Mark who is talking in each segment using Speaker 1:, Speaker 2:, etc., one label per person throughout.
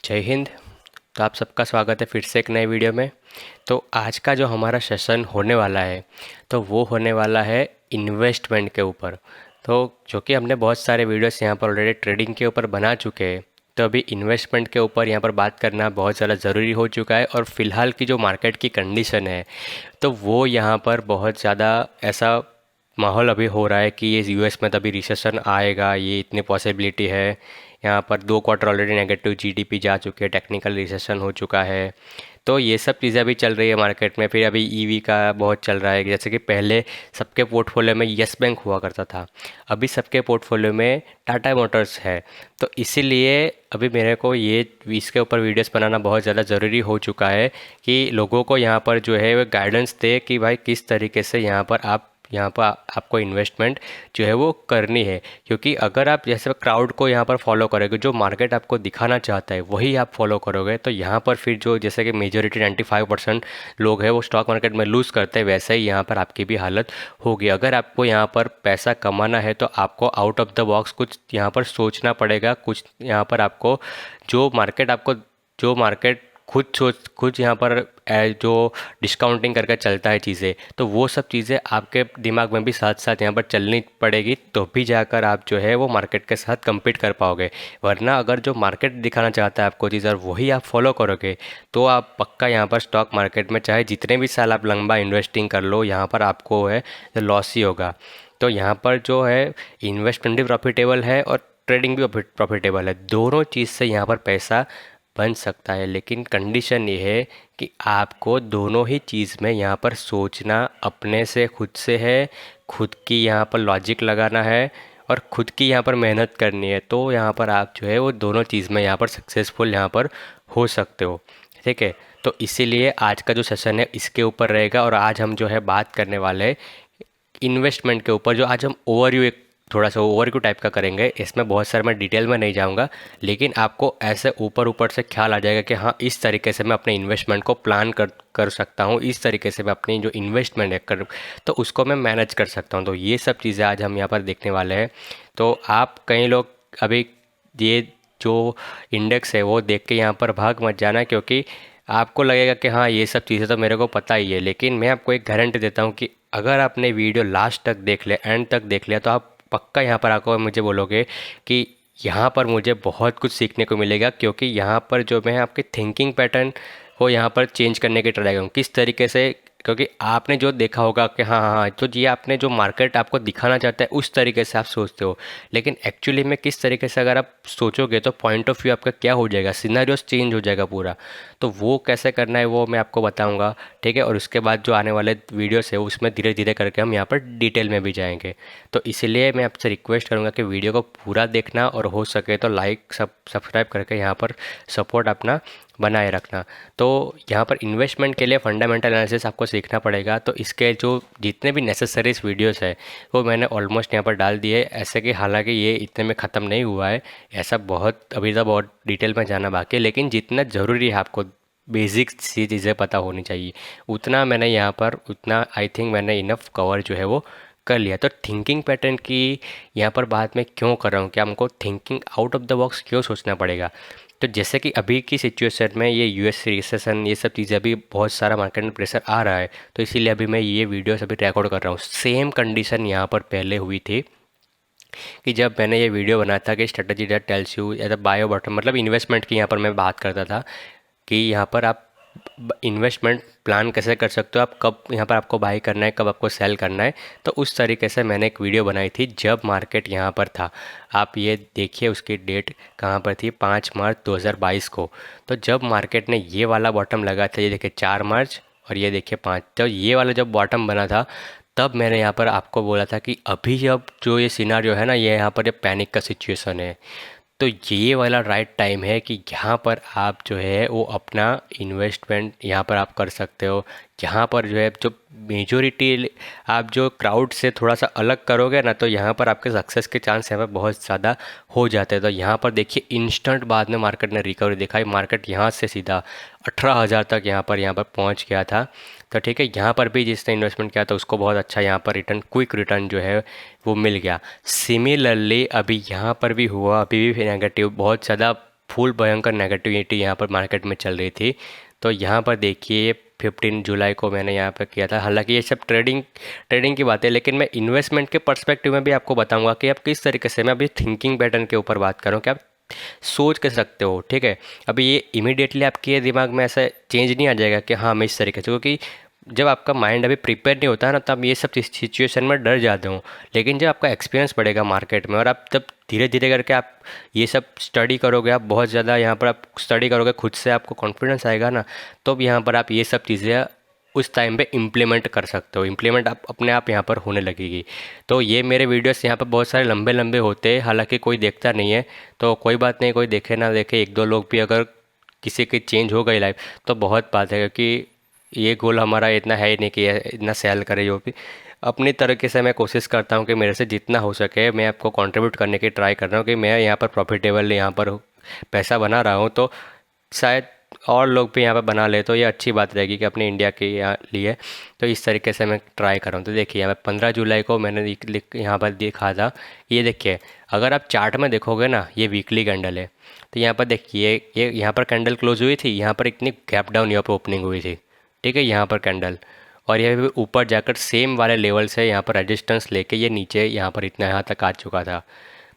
Speaker 1: जय हिंद। तो आप सबका स्वागत है फिर से एक नए वीडियो में। तो आज का जो हमारा सेशन होने वाला है तो वो होने वाला है इन्वेस्टमेंट के ऊपर। तो जो कि हमने बहुत सारे वीडियोस यहाँ पर ऑलरेडी ट्रेडिंग के ऊपर बना चुके हैं, तो अभी इन्वेस्टमेंट के ऊपर यहाँ पर बात करना बहुत ज़्यादा ज़रूरी हो चुका है। और फ़िलहाल की जो मार्केट की कंडीशन है तो वो यहाँ पर बहुत ज़्यादा ऐसा माहौल अभी हो रहा है कि ये यूएस में तभी रिसेशन आएगा, ये इतनी पॉसिबिलिटी है। यहाँ पर 2 क्वार्टर ऑलरेडी नेगेटिव जीडीपी जा चुके हैं, टेक्निकल रिसेशन हो चुका है। तो ये सब चीज़ें अभी चल रही है मार्केट में। फिर अभी ईवी का बहुत चल रहा है, जैसे कि पहले सबके पोर्टफोलियो में यस बैंक हुआ करता था, अभी सबके पोर्टफोलियो में टाटा मोटर्स है। तो इसीलिए अभी मेरे को ये इसके ऊपर वीडियोस बनाना बहुत ज़्यादा ज़रूरी हो चुका है कि लोगों को यहाँ पर जो है वो गाइडेंस दे कि भाई किस तरीके से यहाँ पर आपको इन्वेस्टमेंट जो है वो करनी है। क्योंकि अगर आप जैसे क्राउड को यहाँ पर फॉलो करोगे, जो मार्केट आपको दिखाना चाहता है वही आप फॉलो करोगे, तो यहाँ पर फिर जो जैसे कि मेजोरिटी 95% लोग हैं वो स्टॉक मार्केट में लूज़ करते हैं, वैसे ही यहाँ पर आपकी भी हालत होगी। अगर आपको यहाँ पर पैसा कमाना है तो आपको आउट ऑफ द बॉक्स कुछ यहाँ पर सोचना पड़ेगा। कुछ यहाँ पर आपको जो मार्केट खुद यहाँ पर जो डिस्काउंटिंग करके चलता है चीज़ें, तो वो सब चीज़ें आपके दिमाग में भी साथ साथ यहाँ पर चलनी पड़ेगी, तो भी जाकर आप जो है वो मार्केट के साथ compete कर पाओगे। वरना अगर जो मार्केट दिखाना चाहता है आपको चीज़ और वही आप फॉलो करोगे तो आप पक्का यहाँ पर स्टॉक मार्केट में चाहे जितने भी साल आप लंबा इन्वेस्टिंग कर लो, यहाँ पर आपको है लॉस ही होगा। तो यहाँ पर जो है इन्वेस्टमेंट भी प्रॉफिटेबल है और ट्रेडिंग भी प्रॉफिटेबल है, दोनों चीज़ से यहाँ पर पैसा बन सकता है। लेकिन कंडीशन ये है कि आपको दोनों ही चीज़ में यहाँ पर सोचना अपने से खुद से है, खुद की यहाँ पर लॉजिक लगाना है और खुद की यहाँ पर मेहनत करनी है। तो यहाँ पर आप जो है वो दोनों चीज़ में यहाँ पर सक्सेसफुल यहाँ पर हो सकते हो। ठीक है, तो इसीलिए आज का जो सेशन है इसके ऊपर रहेगा। और आज हम जो है बात करने वाले हैं इन्वेस्टमेंट के ऊपर। जो आज हम ओवरव्यू एक थोड़ा सा ओवरव्यू टाइप का करेंगे, इसमें बहुत सारे मैं डिटेल में नहीं जाऊंगा, लेकिन आपको ऐसे ऊपर ऊपर से ख्याल आ जाएगा कि हाँ इस तरीके से मैं अपने इन्वेस्टमेंट को प्लान कर सकता हूँ, इस तरीके से मैं अपनी जो इन्वेस्टमेंट है तो उसको मैं मैनेज कर सकता हूँ। तो ये सब चीज़ें आज हम यहाँ पर देखने वाले हैं। तो आप कई लोग अभी ये जो इंडेक्स है वो देख के यहाँ पर भाग मत जाना, क्योंकि आपको लगेगा कि हाँ ये सब चीज़ें तो मेरे को पता ही है। लेकिन मैं आपको एक गारंटी देता हूँ कि अगर आपने वीडियो लास्ट तक देख लिया, एंड तक देख लिया, तो आप पक्का यहाँ पर आकर मुझे बोलोगे कि यहाँ पर मुझे बहुत कुछ सीखने को मिलेगा। क्योंकि यहाँ पर जो मैं आपके थिंकिंग पैटर्न को यहाँ पर चेंज करने की ट्राई करूँ किस तरीके से। क्योंकि आपने जो देखा होगा कि हाँ हाँ हाँ, तो ये आपने जो मार्केट आपको दिखाना चाहता है उस तरीके से आप सोचते हो, लेकिन एक्चुअली में किस तरीके से अगर आप सोचोगे तो पॉइंट ऑफ व्यू आपका क्या हो जाएगा, सिनेरियोस चेंज हो जाएगा पूरा। तो वो कैसे करना है वो मैं आपको बताऊंगा। ठीक है, और उसके बाद जो आने वाले वीडियोस है उसमें धीरे धीरे करके हम यहाँ पर डिटेल में भी जाएंगे। तो इसलिए मैं आपसे रिक्वेस्ट करूँगा कि वीडियो को पूरा देखना और हो सके तो लाइक सब्सक्राइब करके यहाँ पर सपोर्ट अपना बनाए रखना। तो यहाँ पर इन्वेस्टमेंट के लिए फंडामेंटल एनालिसिस आपको सीखना पड़ेगा। तो इसके जो जितने भी नेसेसरीज वीडियोस है वो मैंने ऑलमोस्ट यहाँ पर डाल दिए। ऐसे कि हालांकि ये इतने में ख़त्म नहीं हुआ है, ऐसा बहुत अभी तक बहुत डिटेल में जाना बाकी है, लेकिन जितना ज़रूरी है आपको बेसिक सी चीज़ें पता होनी चाहिए उतना मैंने यहाँ पर उतना आई थिंक मैंने इनफ कवर जो है वो कर लिया। तो थिंकिंग पैटर्न की यहाँ पर बात मैं क्यों कर रहा हूँ कि हमको thinking out of the box क्यों सोचना पड़ेगा। तो जैसे कि अभी की सिचुएशन में ये यूएस रिसेशन ये सब चीज़ें अभी बहुत सारा मार्केट में प्रेशर आ रहा है, तो इसीलिए अभी मैं ये वीडियोस अभी रिकॉर्ड कर रहा हूँ। सेम कंडीशन यहाँ पर पहले हुई थी कि जब मैंने ये वीडियो बनाया था कि स्ट्रेटजी दैट टेल्स यू या बायो बॉटम, मतलब इन्वेस्टमेंट की यहाँ पर मैं बात करता था कि यहाँ पर आप इन्वेस्टमेंट प्लान कैसे कर सकते हो, आप कब यहाँ पर आपको बाई करना है, कब आपको सेल करना है। तो उस तरीके से मैंने एक वीडियो बनाई थी जब मार्केट यहाँ पर था। आप ये देखिए उसकी डेट कहाँ पर थी, 5 मार्च 2022 को। तो जब मार्केट ने ये वाला बॉटम लगा था, ये देखिए 4 मार्च और ये देखिए 5, तो ये वाला जब बॉटम बना था तब मैंने यहाँ पर आपको बोला था कि अभी अब जो ये सिनारियो है ना, ये यहाँ पर ये पैनिक का सिचुएशन है। तो ये वाला राइट टाइम है कि यहाँ पर आप जो है वो अपना इन्वेस्टमेंट यहाँ पर आप कर सकते हो। यहाँ पर जो है जो मेजोरिटी आप जो क्राउड से थोड़ा सा अलग करोगे ना, तो यहाँ पर आपके सक्सेस के चांस यहाँ पर बहुत ज़्यादा हो जाते हैं। तो यहाँ पर देखिए इंस्टेंट बाद में मार्केट ने रिकवरी दिखाई, मार्केट यहाँ से सीधा 18,000 तक यहाँ पर पहुँच गया था। तो ठीक है, यहाँ पर भी जिसने इन्वेस्टमेंट किया था उसको बहुत अच्छा यहाँ पर रिटर्न, क्विक रिटर्न जो है वो मिल गया। सिमिलरली अभी यहाँ पर भी हुआ, अभी भी नेगेटिव बहुत ज़्यादा फुल भयंकर नेगेटिविटी यहाँ पर मार्केट में चल रही थी। तो यहाँ पर देखिए 15 जुलाई को मैंने यहाँ पर किया था। हालांकि ये सब ट्रेडिंग ट्रेडिंग की बात है, लेकिन मैं इन्वेस्टमेंट के पर्सपेक्टिव में भी आपको बताऊंगा कि आप किस तरीके से, मैं अभी थिंकिंग पैटर्न के ऊपर बात कर रहा हूँ कि आप सोच के सकते हो, ठीक है। अभी ये इमीडिएटली आपके दिमाग में ऐसा चेंज नहीं आ जाएगा कि हाँ मैं इस तरीके से, क्योंकि जब आपका माइंड अभी प्रिपेयर नहीं होता है ना, तब ये सब सिचुएशन में डर जाते हो। लेकिन जब आपका एक्सपीरियंस बढ़ेगा मार्केट में और आप तब धीरे धीरे करके आप ये सब स्टडी करोगे, आप बहुत ज़्यादा यहाँ पर आप स्टडी करोगे, खुद से आपको कॉन्फिडेंस आएगा ना, तो यहाँ पर आप ये सब चीज़ें उस टाइम पे इम्प्लीमेंट कर सकते हो। इम्प्लीमेंट आप अपने आप यहाँ पर होने लगेगी। तो ये मेरे वीडियोस यहाँ पर बहुत सारे लंबे लंबे होते हैं, हालांकि कोई देखता नहीं है, तो कोई बात नहीं, कोई देखे ना देखे, एक दो लोग भी अगर किसी की चेंज हो गई लाइफ तो बहुत बात है, क्योंकि ये गोल हमारा इतना है ही नहीं कि ये इतना सेल करे। जो भी अपनी तरीके से मैं कोशिश करता हूँ कि मेरे से जितना हो सके मैं आपको कंट्रीब्यूट करने की ट्राई कर रहा हूँ कि मैं यहाँ पर प्रॉफिटेबल यहाँ पर पैसा बना रहा हूँ, तो शायद और लोग भी यहाँ पर बना ले तो ये अच्छी बात रहेगी कि अपने इंडिया के यहाँ लिए। तो इस तरीके से मैं ट्राई कर रहा हूँ। तो देखिए यहाँ पर 15 जुलाई को मैंने यहाँ पर दिखा था। ये देखिए, अगर आप चार्ट में देखोगे ना, ये वीकली कैंडल है, तो यहाँ पर देखिए ये यहाँ पर कैंडल क्लोज हुई थी, यहाँ पर इतनी गैप डाउन यहाँ पर ओपनिंग हुई थी, ठीक है, यहाँ पर कैंडल, और ये भी ऊपर जाकर सेम वाले लेवल से यहाँ पर रेजिस्टेंस लेके ये नीचे यहाँ पर इतना यहाँ तक आ चुका था।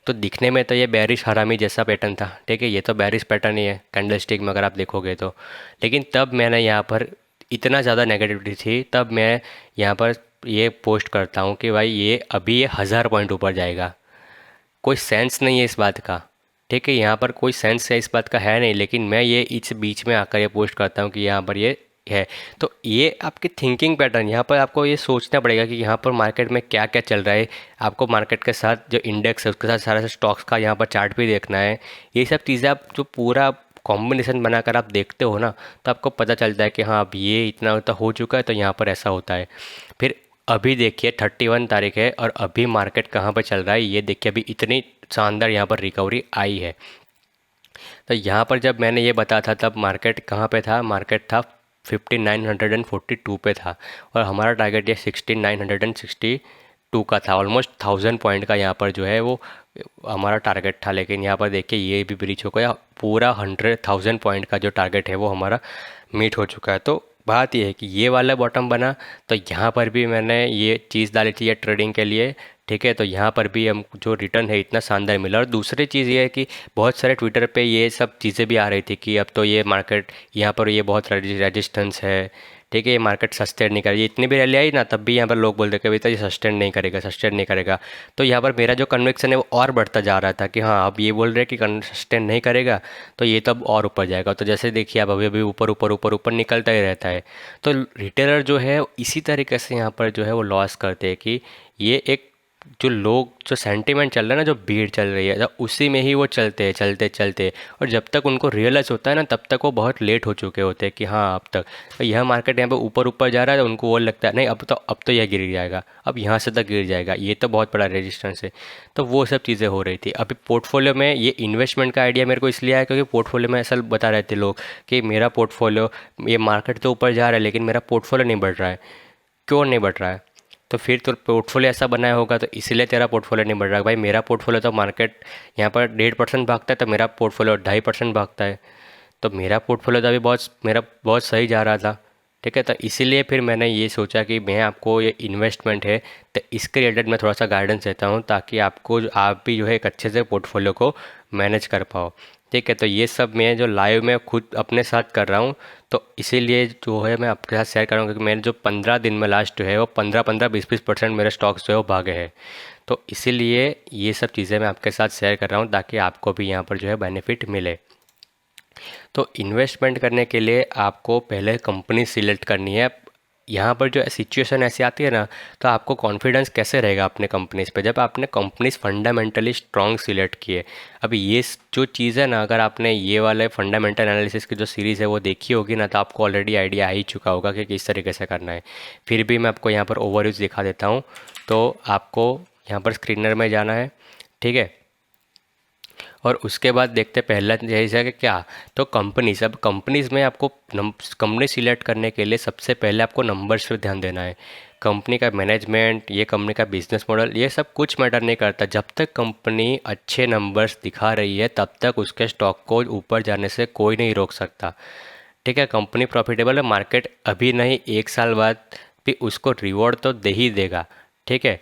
Speaker 1: तो दिखने में तो ये बेरिश हरामी जैसा पैटर्न था, ठीक है, ये तो बेरिश पैटर्न ही है कैंडल स्टिक में अगर आप देखोगे तो। लेकिन तब मैंने यहाँ पर इतना ज़्यादा नेगेटिविटी थी, तब मैं यहाँ पर ये पोस्ट करता हूँ कि भाई ये अभी ये 1000 पॉइंट ऊपर जाएगा। कोई सेंस नहीं है इस बात का, ठीक है, यहाँ पर कोई सेंस है इस बात का है नहीं, लेकिन मैं ये इस बीच में आकर ये पोस्ट करता हूँ कि यहाँ पर ये है। तो ये आपकी थिंकिंग पैटर्न, यहाँ पर आपको ये सोचना पड़ेगा कि यहाँ पर मार्केट में क्या क्या चल रहा है। आपको मार्केट के साथ जो इंडेक्स है उसके साथ सारा स्टॉक्स का यहाँ पर चार्ट भी देखना है। ये सब चीज़ें आप जो पूरा कॉम्बिनेशन बनाकर आप देखते हो ना, तो आपको पता चलता है कि हाँ अब ये इतना तो हो चुका है, तो यहाँ पर ऐसा होता है। फिर अभी देखिए 31 तारीख है और अभी मार्केट कहाँ पर चल रहा है, ये देखिए अभी इतनी शानदार यहाँ पर रिकवरी आई है। तो यहाँ पर जब मैंने ये बताया था तब मार्केट कहाँ पे था, मार्केट था 5942 पे था, और हमारा टारगेट ये 6962 का था। ऑलमोस्ट 1000 पॉइंट का यहाँ पर जो है वो हमारा टारगेट था। लेकिन यहाँ पर देखिए ये भी ब्रीच हो गया, पूरा 100,000 पॉइंट का जो टारगेट है वो हमारा मीट हो चुका है। तो बात ये है कि ये वाला बॉटम बना, तो यहाँ पर भी मैंने ये चीज़ डाली थी ये ट्रेडिंग के लिए, ठीक है। तो यहाँ पर भी हम जो रिटर्न है इतना शानदार मिला। और दूसरी चीज़ ये है कि बहुत सारे ट्विटर पे ये सब चीज़ें भी आ रही थी कि अब तो ये मार्केट यहाँ पर ये बहुत रेजिस्टेंस है, ठीक है, ये मार्केट सस्टेन नहीं करेगी। इतनी भी रैली आई ना, तब भी यहाँ पर लोग बोलते कि भैया ये सस्टेन नहीं करेगा, सस्टेन नहीं करेगा। तो यहाँ पर मेरा जो कन्विक्शन है वो और बढ़ता जा रहा था कि हाँ अब ये बोल रहे हैं कि सस्टेन नहीं करेगा, तो ये तब और ऊपर जाएगा। तो जैसे देखिए अब अभी अभी ऊपर ऊपर ऊपर ऊपर निकलता ही रहता है। तो रिटेलर जो है इसी तरीके से यहाँ पर जो है वो लॉस करते हैं कि ये एक जो लोग जो सेंटीमेंट चल रहा है ना, जो भीड़ चल रही है, तो उसी में ही वो चलते हैं चलते चलते, और जब तक उनको रियलाइज़ होता है ना तब तक वो बहुत लेट हो चुके होते हैं कि हाँ अब तक तो यह मार्केट यहाँ पे ऊपर ऊपर जा रहा है, तो उनको वो लगता है नहीं अब तो यह गिर जाएगा, अब यहाँ से तक गिर जाएगा, ये तो बहुत बड़ा रेजिस्टेंस है। तो वो सब चीज़ें हो रही थी। अभी पोर्टफोलियो में ये इन्वेस्टमेंट का आइडिया मेरे को इसलिए आया क्योंकि पोर्टफोलियो में ऐसा बता रहे थे लोग कि मेरा पोर्टफोलियो, ये मार्केट तो ऊपर जा रहा है लेकिन मेरा पोर्टफोलियो नहीं बढ़ रहा है। क्यों नहीं बढ़ रहा है? तो फिर तो पोर्टफोलियो ऐसा बनाया होगा तो इसलिए तेरा पोर्टफोलियो नहीं बढ़ रहा। भाई मेरा पोर्टफोलियो तो मार्केट यहाँ पर 1.5% भागता है, तो मेरा पोर्टफोलियो 2.5% भागता है। तो मेरा पोर्टफोलियो तो अभी मेरा बहुत सही जा रहा था, ठीक है। तो इसीलिए फिर मैंने ये सोचा कि मैं आपको ये इन्वेस्टमेंट है तो इसके रिलेटेड मैं थोड़ा सा गाइडेंस देता हूँ, ताकि आप भी जो है एक अच्छे से पोर्टफोलियो को मैनेज कर पाओ, ठीक है। तो ये सब मैं जो लाइव में खुद अपने साथ कर रहा हूँ, तो इसीलिए जो है मैं आपके साथ शेयर कर रहा हूँ, क्योंकि मैंने जो 15 दिन में लास्ट जो है वो 15-20% मेरे स्टॉक्स जो है वो भागे हैं। तो इसीलिए ये सब चीज़ें मैं आपके साथ शेयर कर रहा हूँ ताकि आपको भी यहाँ पर जो है बेनिफिट मिले। तो इन्वेस्टमेंट करने के लिए आपको पहले कंपनी सिलेक्ट करनी है। यहाँ पर जो सिचुएशन ऐसी आती है ना, तो आपको कॉन्फिडेंस कैसे रहेगा अपने कंपनीज़ पे जब आपने कंपनीज़ फंडामेंटली स्ट्रॉन्ग सिलेक्ट किए। अभी ये जो चीज़ है ना, अगर आपने ये वाले फंडामेंटल एनालिसिस की जो सीरीज़ है वो देखी होगी ना, तो आपको ऑलरेडी आइडिया आ ही चुका होगा कि किस तरीके से करना है। फिर भी मैं आपको यहाँ पर ओवरव्यूज़ दिखा देता हूँ। तो आपको यहाँ पर स्क्रीनर में जाना है, ठीक है, और उसके बाद देखते पहला जैसा कि क्या, तो कंपनीज। अब कंपनीज़ में आपको कंपनी सिलेक्ट करने के लिए सबसे पहले आपको नंबर्स पे ध्यान देना है। कंपनी का मैनेजमेंट, ये कंपनी का बिजनेस मॉडल, ये सब कुछ मैटर नहीं करता। जब तक कंपनी अच्छे नंबर्स दिखा रही है तब तक उसके स्टॉक को ऊपर जाने से कोई नहीं रोक सकता। ठीक है, कंपनी प्रॉफिटेबल है, मार्केट अभी नहीं 1 साल बाद भी उसको रिवॉर्ड तो दे ही देगा। ठीक है,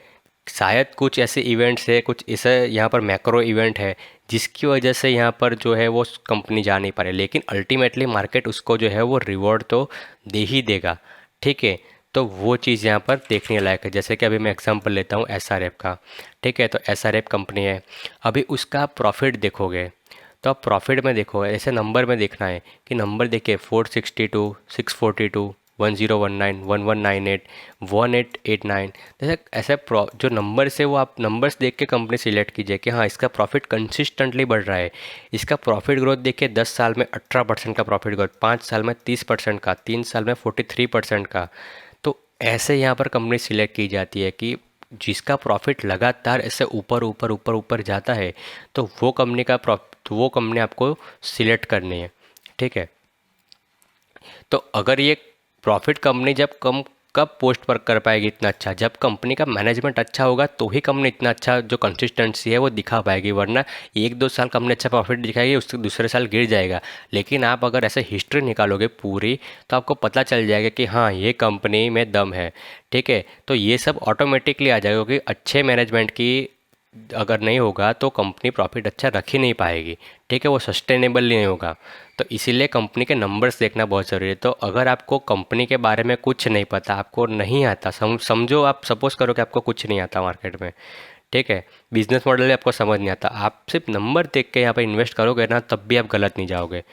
Speaker 1: शायद कुछ ऐसे इवेंट्स है, कुछ ऐसे यहाँ पर मैक्रो इवेंट है जिसकी वजह से यहाँ पर जो है वो कंपनी जा नहीं पा रही, लेकिन अल्टीमेटली मार्केट उसको जो है वो रिवॉर्ड तो दे ही देगा। ठीक है, तो वो चीज़ यहाँ पर देखने लायक है। जैसे कि अभी मैं एग्जांपल लेता हूँ एसआरएफ का। ठीक है, तो एसआरएफ कंपनी है, अभी उसका प्रॉफिट देखोगे तो आप प्रॉफिट में देखो, ऐसे नंबर में देखना है कि नंबर देखिए 462, 642, 1019, 1198, 1889। जैसे ऐसे जो नंबर्स है वो आप नंबर्स देख के कंपनी सिलेक्ट कीजिए कि हाँ इसका प्रॉफिट कंसिस्टेंटली बढ़ रहा है। इसका प्रॉफिट ग्रोथ देखिए 10 साल में 18% का प्रॉफिट ग्रोथ, 5 साल में 30% का, 3 साल में 43% का। तो ऐसे यहाँ पर कंपनी सिलेक्ट की जाती है कि जिसका प्रॉफिट लगातार ऐसे ऊपर ऊपर ऊपर ऊपर जाता है तो वो कंपनी आपको सिलेक्ट करनी है। ठीक है, तो अगर ये प्रॉफिट कंपनी जब कम कब पोस्ट पर कर पाएगी इतना अच्छा, जब कंपनी का मैनेजमेंट अच्छा होगा तो ही कंपनी इतना अच्छा जो कंसिस्टेंसी है वो दिखा पाएगी, वरना 1-2 साल कंपनी अच्छा प्रॉफिट दिखाएगी उसके दूसरे साल गिर जाएगा। लेकिन आप अगर ऐसे हिस्ट्री निकालोगे पूरी तो आपको पता चल जाएगा कि हाँ ये कंपनी में दम है। ठीक है, तो ये सब ऑटोमेटिकली आ जाएगा क्योंकि अच्छे मैनेजमेंट की अगर नहीं होगा तो कंपनी प्रॉफिट अच्छा रख ही नहीं पाएगी। ठीक है, वो सस्टेनेबल नहीं होगा। तो इसीलिए कंपनी के नंबर्स देखना बहुत ज़रूरी है। तो अगर आपको कंपनी के बारे में कुछ नहीं पता, आपको नहीं आता, समझो आप सपोज़ करो कि आपको कुछ नहीं आता मार्केट में। ठीक है, बिजनेस मॉडल आपको समझ नहीं आता, आप सिर्फ नंबर देख के यहाँ पर इन्वेस्ट करोगे ना तब भी आप गलत नहीं जाओगे।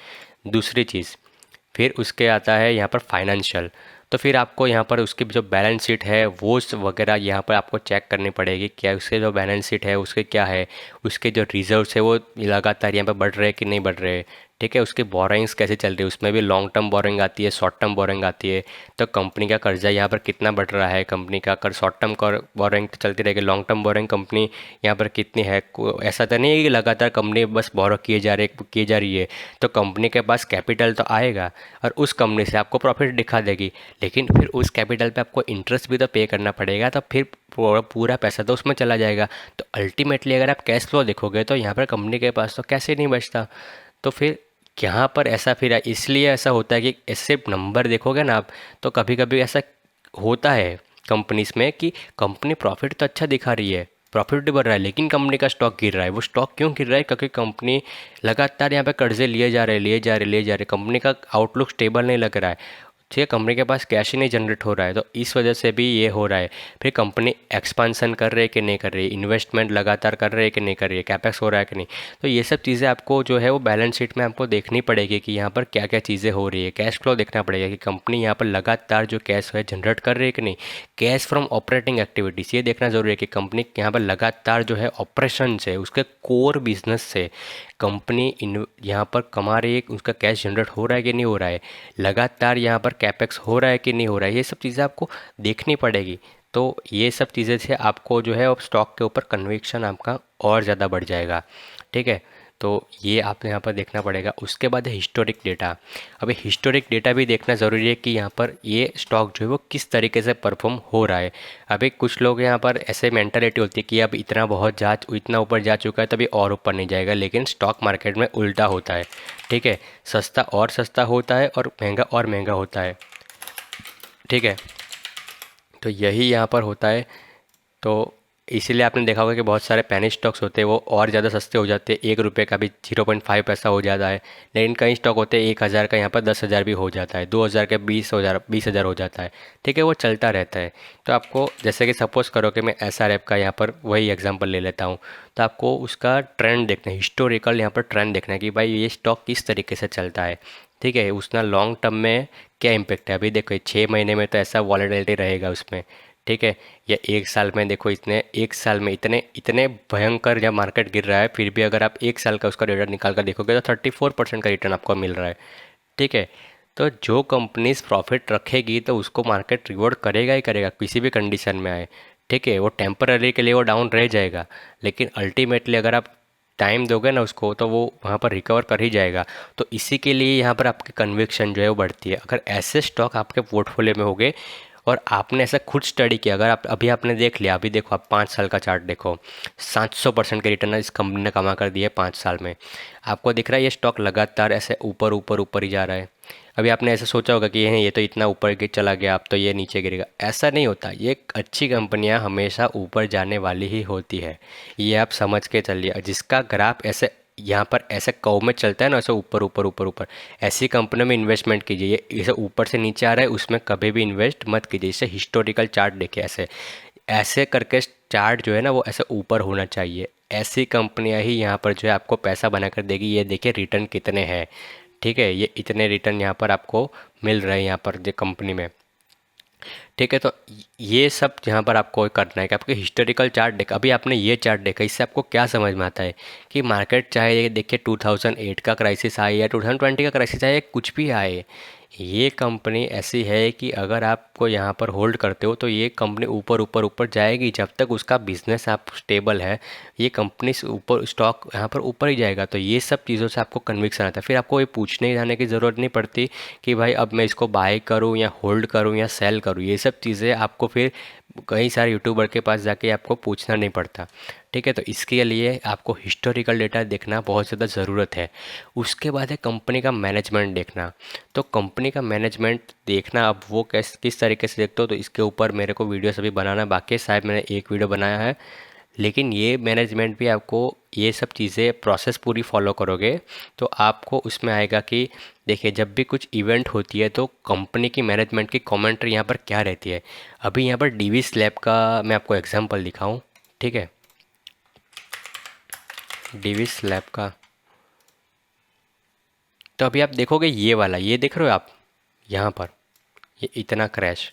Speaker 1: दूसरी चीज़, फिर उसके आता है यहाँ पर फाइनेंशियल। तो फिर आपको यहाँ पर उसकी जो बैलेंस शीट है वो वगैरह यहाँ पर आपको चेक करनी पड़ेगी, क्या उसके जो बैलेंस शीट है उसके क्या है, उसके जो रिजर्व्स है वो लगातार यहाँ पर बढ़ रहे हैं कि नहीं बढ़ रहे। ठीक है, उसकी बोरिंग्स कैसे चल रही है, उसमें भी लॉन्ग टर्म बोरिंग आती है, शॉर्ट टर्म बोरिंग आती है। तो कंपनी का कर्जा यहाँ पर कितना बढ़ रहा है, कंपनी का कर शॉर्ट टर्म बोरिंग तो चलती रहेगी, लॉन्ग टर्म बोरिंग कंपनी यहाँ पर कितनी है। ऐसा तो नहीं है कि लगातार कंपनी बस बोरो किए जा रही है। तो कंपनी के पास कैपिटल तो आएगा और उस कंपनी से आपको प्रॉफिट दिखा देगी, लेकिन फिर उस कैपिटल पे आपको इंटरेस्ट भी तो पे करना पड़ेगा, तो फिर पूरा पैसा तो उसमें चला जाएगा। तो अल्टीमेटली अगर आप कैश फ्लो देखोगे तो यहाँ पर कंपनी के पास तो कैसे नहीं बचता। तो फिर यहाँ पर ऐसा फिर इसलिए ऐसा होता है कि सिर्फ नंबर देखोगे ना आप तो कभी कभी ऐसा होता है कंपनीज में कि कंपनी प्रॉफिट तो अच्छा दिखा रही है, प्रॉफिट भी बढ़ रहा है, लेकिन कंपनी का स्टॉक गिर रहा है। वो स्टॉक क्यों गिर रहा है, क्योंकि कंपनी लगातार यहाँ पे कर्जे लिए जा रहे कंपनी का आउटलुक स्टेबल नहीं लग रहा है। ठीक है, कंपनी के पास कैश ही नहीं जनरेट हो रहा है, तो इस वजह से भी ये हो रहा है। फिर कंपनी एक्सपांसन कर रही है कि नहीं कर रही है, इन्वेस्टमेंट लगातार कर रही है कि नहीं कर रही है, कैपेक्स हो रहा है कि नहीं। तो ये सब चीज़ें आपको जो है वो बैलेंस शीट में आपको देखनी पड़ेगी कि यहाँ पर क्या क्या चीज़ें हो रही है। कैश फ्लो देखना पड़ेगा कि कंपनी यहाँ पर लगातार जो कैश है जनरेट कर रही है कि नहीं। कैश फ्रॉम ऑपरेटिंग एक्टिविटीज़ ये देखना ज़रूरी है कि कंपनी यहाँ पर लगातार जो है ऑपरेशन से, उसके कोर बिजनेस से कंपनी इन यहाँ पर कमा रही है, उसका कैश जनरेट हो रहा है कि नहीं हो रहा है, लगातार यहाँ पर कैपेक्स हो रहा है कि नहीं हो रहा है, ये सब चीज़ें आपको देखनी पड़ेगी। तो ये सब चीज़ें से आपको जो है स्टॉक के ऊपर कन्विक्शन आपका और ज़्यादा बढ़ जाएगा। ठीक है, तो ये आपने यहाँ पर देखना पड़ेगा। उसके बाद है हिस्टोरिक डेटा। अभी हिस्टोरिक डेटा भी देखना ज़रूरी है कि यहाँ पर ये स्टॉक जो है वो किस तरीके से परफॉर्म हो रहा है। अभी कुछ लोग यहाँ पर ऐसे मेंटालिटी होती है कि अब इतना ऊपर जा चुका है तभी और ऊपर नहीं जाएगा, लेकिन स्टॉक मार्केट में उल्टा होता है। ठीक है, सस्ता और सस्ता होता है और महंगा और महंगा होता है। ठीक है, तो यही यहाँ पर होता है। तो इसीलिए आपने देखा होगा कि बहुत सारे पेनी स्टॉक्स होते हैं वो और ज़्यादा सस्ते हो जाते हैं, 1 रुपये का भी 0.5 पैसा हो जाता है। लेकिन कई स्टॉक होते हैं 1,000 का यहाँ पर 10,000 भी हो जाता है, 2,000 का 20,000 हो जाता है। ठीक है, वो चलता रहता है। तो आपको जैसे कि सपोज़ करो कि मैं SRF का यहाँ पर वही एग्जांपल ले लेता हूँ, तो आपको उसका ट्रेंड देखना है, हिस्टोरिकल यहाँ पर ट्रेंड देखना है कि भाई ये स्टॉक किस तरीके से चलता है। ठीक है, उसका लॉन्ग टर्म में क्या इम्पेक्ट है। अभी देखो 6 महीने में तो ऐसा वॉलेटिलिटी रहेगा उसमें। ठीक है, या 1 साल में देखो, इतने 1 साल में इतने इतने भयंकर जब मार्केट गिर रहा है फिर भी अगर आप 1 साल का उसका रिटर्न निकाल कर देखोगे तो 34% का रिटर्न आपको मिल रहा है। ठीक है, तो जो कंपनीज प्रॉफिट रखेगी तो उसको मार्केट रिवॉर्ड करेगा ही करेगा किसी भी कंडीशन में आए। ठीक है, वो टेम्पररी के लिए वो डाउन रह जाएगा, लेकिन अल्टीमेटली अगर आप टाइम दोगे ना उसको तो वो वहाँ पर रिकवर कर ही जाएगा। तो इसी के लिए यहाँ पर आपकी कन्विक्शन जो है वो बढ़ती है। अगर ऐसे स्टॉक आपके पोर्टफोलियो में होंगे और आपने ऐसा खुद स्टडी किया, अगर आप अभी आपने देख लिया, अभी देखो आप 5 साल का चार्ट देखो, 700% के रिटर्न इस कंपनी ने कमा कर दिए 5 साल में। आपको दिख रहा है ये स्टॉक लगातार ऐसे ऊपर ऊपर ऊपर ही जा रहा है। अभी आपने ऐसा सोचा होगा कि ये तो इतना ऊपर चला गया, अब तो ये नीचे गिरेगा। ऐसा नहीं होता, ये अच्छी कंपनियां हमेशा ऊपर जाने वाली ही होती है, ये आप समझ के चलिए। जिसका ग्राफ ऐसे यहाँ पर ऐसे कर्व में चलता है ना, ऐसे ऊपर ऊपर ऊपर ऊपर, ऐसी कंपनियों में इन्वेस्टमेंट कीजिए। ये जैसे ऊपर से नीचे आ रहा है उसमें कभी भी इन्वेस्ट मत कीजिए। इससे हिस्टोरिकल चार्ट देखिए, ऐसे ऐसे करके चार्ट जो है ना वो ऐसे ऊपर होना चाहिए। ऐसी कंपनियां ही यहाँ पर जो है आपको पैसा बनाकर देगी। ये देखिए रिटर्न कितने हैं, ठीक है, ये इतने रिटर्न यहाँ पर आपको मिल रहे हैं यहाँ पर जो कंपनी में, ठीक है। तो ये सब यहाँ पर आपको करना है कि आपको हिस्टोरिकल चार्ट देखा। अभी आपने ये चार्ट देखा, इससे आपको क्या समझ में आता है कि मार्केट चाहे ये देखिए 2008 का क्राइसिस आए या 2020 का क्राइसिस आए, कुछ भी आए, ये कंपनी ऐसी है कि अगर आपको यहाँ पर होल्ड करते हो तो ये कंपनी ऊपर ऊपर ऊपर जाएगी। जब तक उसका बिजनेस आप स्टेबल है, ये कंपनी से ऊपर स्टॉक यहाँ पर ऊपर ही जाएगा। तो ये सब चीज़ों से आपको कन्विक्सन आता है, फिर आपको ये पूछने जाने की ज़रूरत नहीं पड़ती कि भाई अब मैं इसको बाय करूँ या होल्ड करूँ या सेल करूँ। ये सब चीज़ें आपको फिर कई सारे यूट्यूबर के पास जाके आपको पूछना नहीं पड़ता, ठीक है। तो इसके लिए आपको हिस्टोरिकल डेटा देखना बहुत ज़्यादा ज़रूरत है। उसके बाद है कंपनी का मैनेजमेंट देखना। तो कंपनी का मैनेजमेंट देखना, अब वो किस तरीके से देखते हो तो इसके ऊपर मेरे को वीडियोस अभी बनाना बाकी है, शायद मैंने एक वीडियो बनाया है। लेकिन ये मैनेजमेंट भी आपको ये सब चीज़ें प्रोसेस पूरी फॉलो करोगे तो आपको उसमें आएगा कि देखिए जब भी कुछ इवेंट होती है तो कंपनी की मैनेजमेंट की कमेंट्री यहाँ पर क्या रहती है। अभी यहाँ पर डीवी स्लैब का मैं आपको एग्जांपल दिखाऊं, ठीक है, डीवी स्लैब का। तो अभी आप देखोगे ये वाला, ये देख रहे हो आप यहाँ पर, ये इतना क्रैश,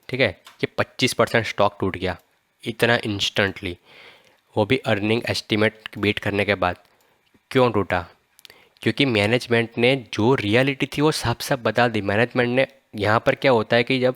Speaker 1: ठीक है, ये 25% स्टॉक टूट गया इतना इंस्टेंटली, वो भी अर्निंग एस्टीमेट बीट करने के बाद। क्यों टूटा? क्योंकि मैनेजमेंट ने जो रियलिटी थी वो साफ साफ बता दी। मैनेजमेंट ने यहाँ पर क्या होता है कि जब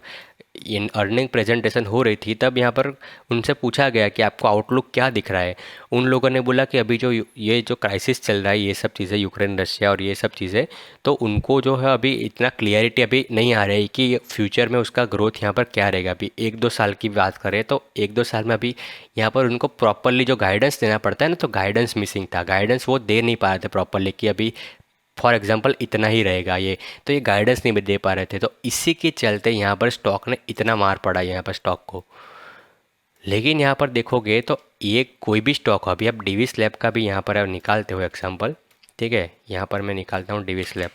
Speaker 1: इन अर्निंग प्रेजेंटेशन हो रही थी तब यहाँ पर उनसे पूछा गया कि आपको आउटलुक क्या दिख रहा है। उन लोगों ने बोला कि अभी जो ये जो क्राइसिस चल रहा है, ये सब चीज़ें, यूक्रेन रशिया और ये सब चीज़ें, तो उनको जो है अभी इतना क्लियरिटी अभी नहीं आ रही कि फ्यूचर में उसका ग्रोथ यहाँ पर क्या रहेगा। अभी 1-2 साल की बात करें तो 1-2 साल में अभी यहाँ पर उनको प्रॉपरली जो गाइडेंस देना पड़ता है ना, तो गाइडेंस मिसिंग था। गाइडेंस वो दे नहीं पा रहे थे प्रॉपरली कि अभी फॉर एग्जांपल इतना ही रहेगा ये, तो ये गाइडेंस नहीं दे पा रहे थे। तो इसी के चलते यहाँ पर स्टॉक ने इतना मार पड़ा यहाँ पर स्टॉक को। लेकिन यहाँ पर देखोगे तो ये कोई भी स्टॉक हो, अभी आप डीवी स्लैब का भी यहाँ पर आप निकालते हो एग्जांपल, ठीक है, यहाँ पर मैं निकालता हूँ डीवी स्लैब।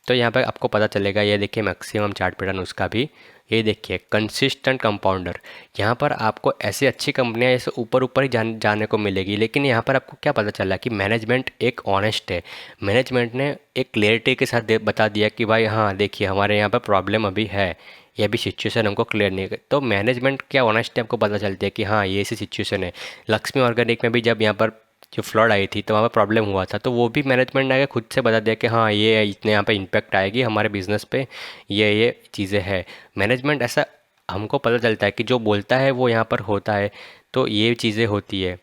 Speaker 1: तो यहाँ पर आपको पता चलेगा, ये देखिए मैक्सिमम चार्ट पैटर्न उसका भी, ये देखिए कंसिस्टेंट कंपाउंडर। यहाँ पर आपको ऐसी अच्छी कंपनियाँ ऐसे ऊपर ऊपर ही जाने को मिलेगी। लेकिन यहाँ पर आपको क्या पता चला कि मैनेजमेंट एक ऑनेस्ट है। मैनेजमेंट ने एक क्लियरिटी के साथ बता दिया कि भाई हाँ देखिए हमारे यहाँ पर प्रॉब्लम अभी है, ये अभी सिचुएशन हमको क्लियर नहीं है। तो मैनेजमेंट क्या ऑनेस्ट है आपको पता चलती है कि हाँ ये ऐसी सिचुएशन है। लक्ष्मी ऑर्गेनिक में भी जब यहाँ पर जो फ्लड आई थी तो वहाँ पर प्रॉब्लम हुआ था, तो वो भी मैनेजमेंट ने आगे खुद से बता दिया कि हाँ ये इतने यहाँ पे इम्पैक्ट आएगी हमारे बिज़नेस पे, ये चीज़ें हैं। मैनेजमेंट ऐसा हमको पता चलता है कि जो बोलता है वो यहाँ पर होता है, तो ये चीज़ें होती है,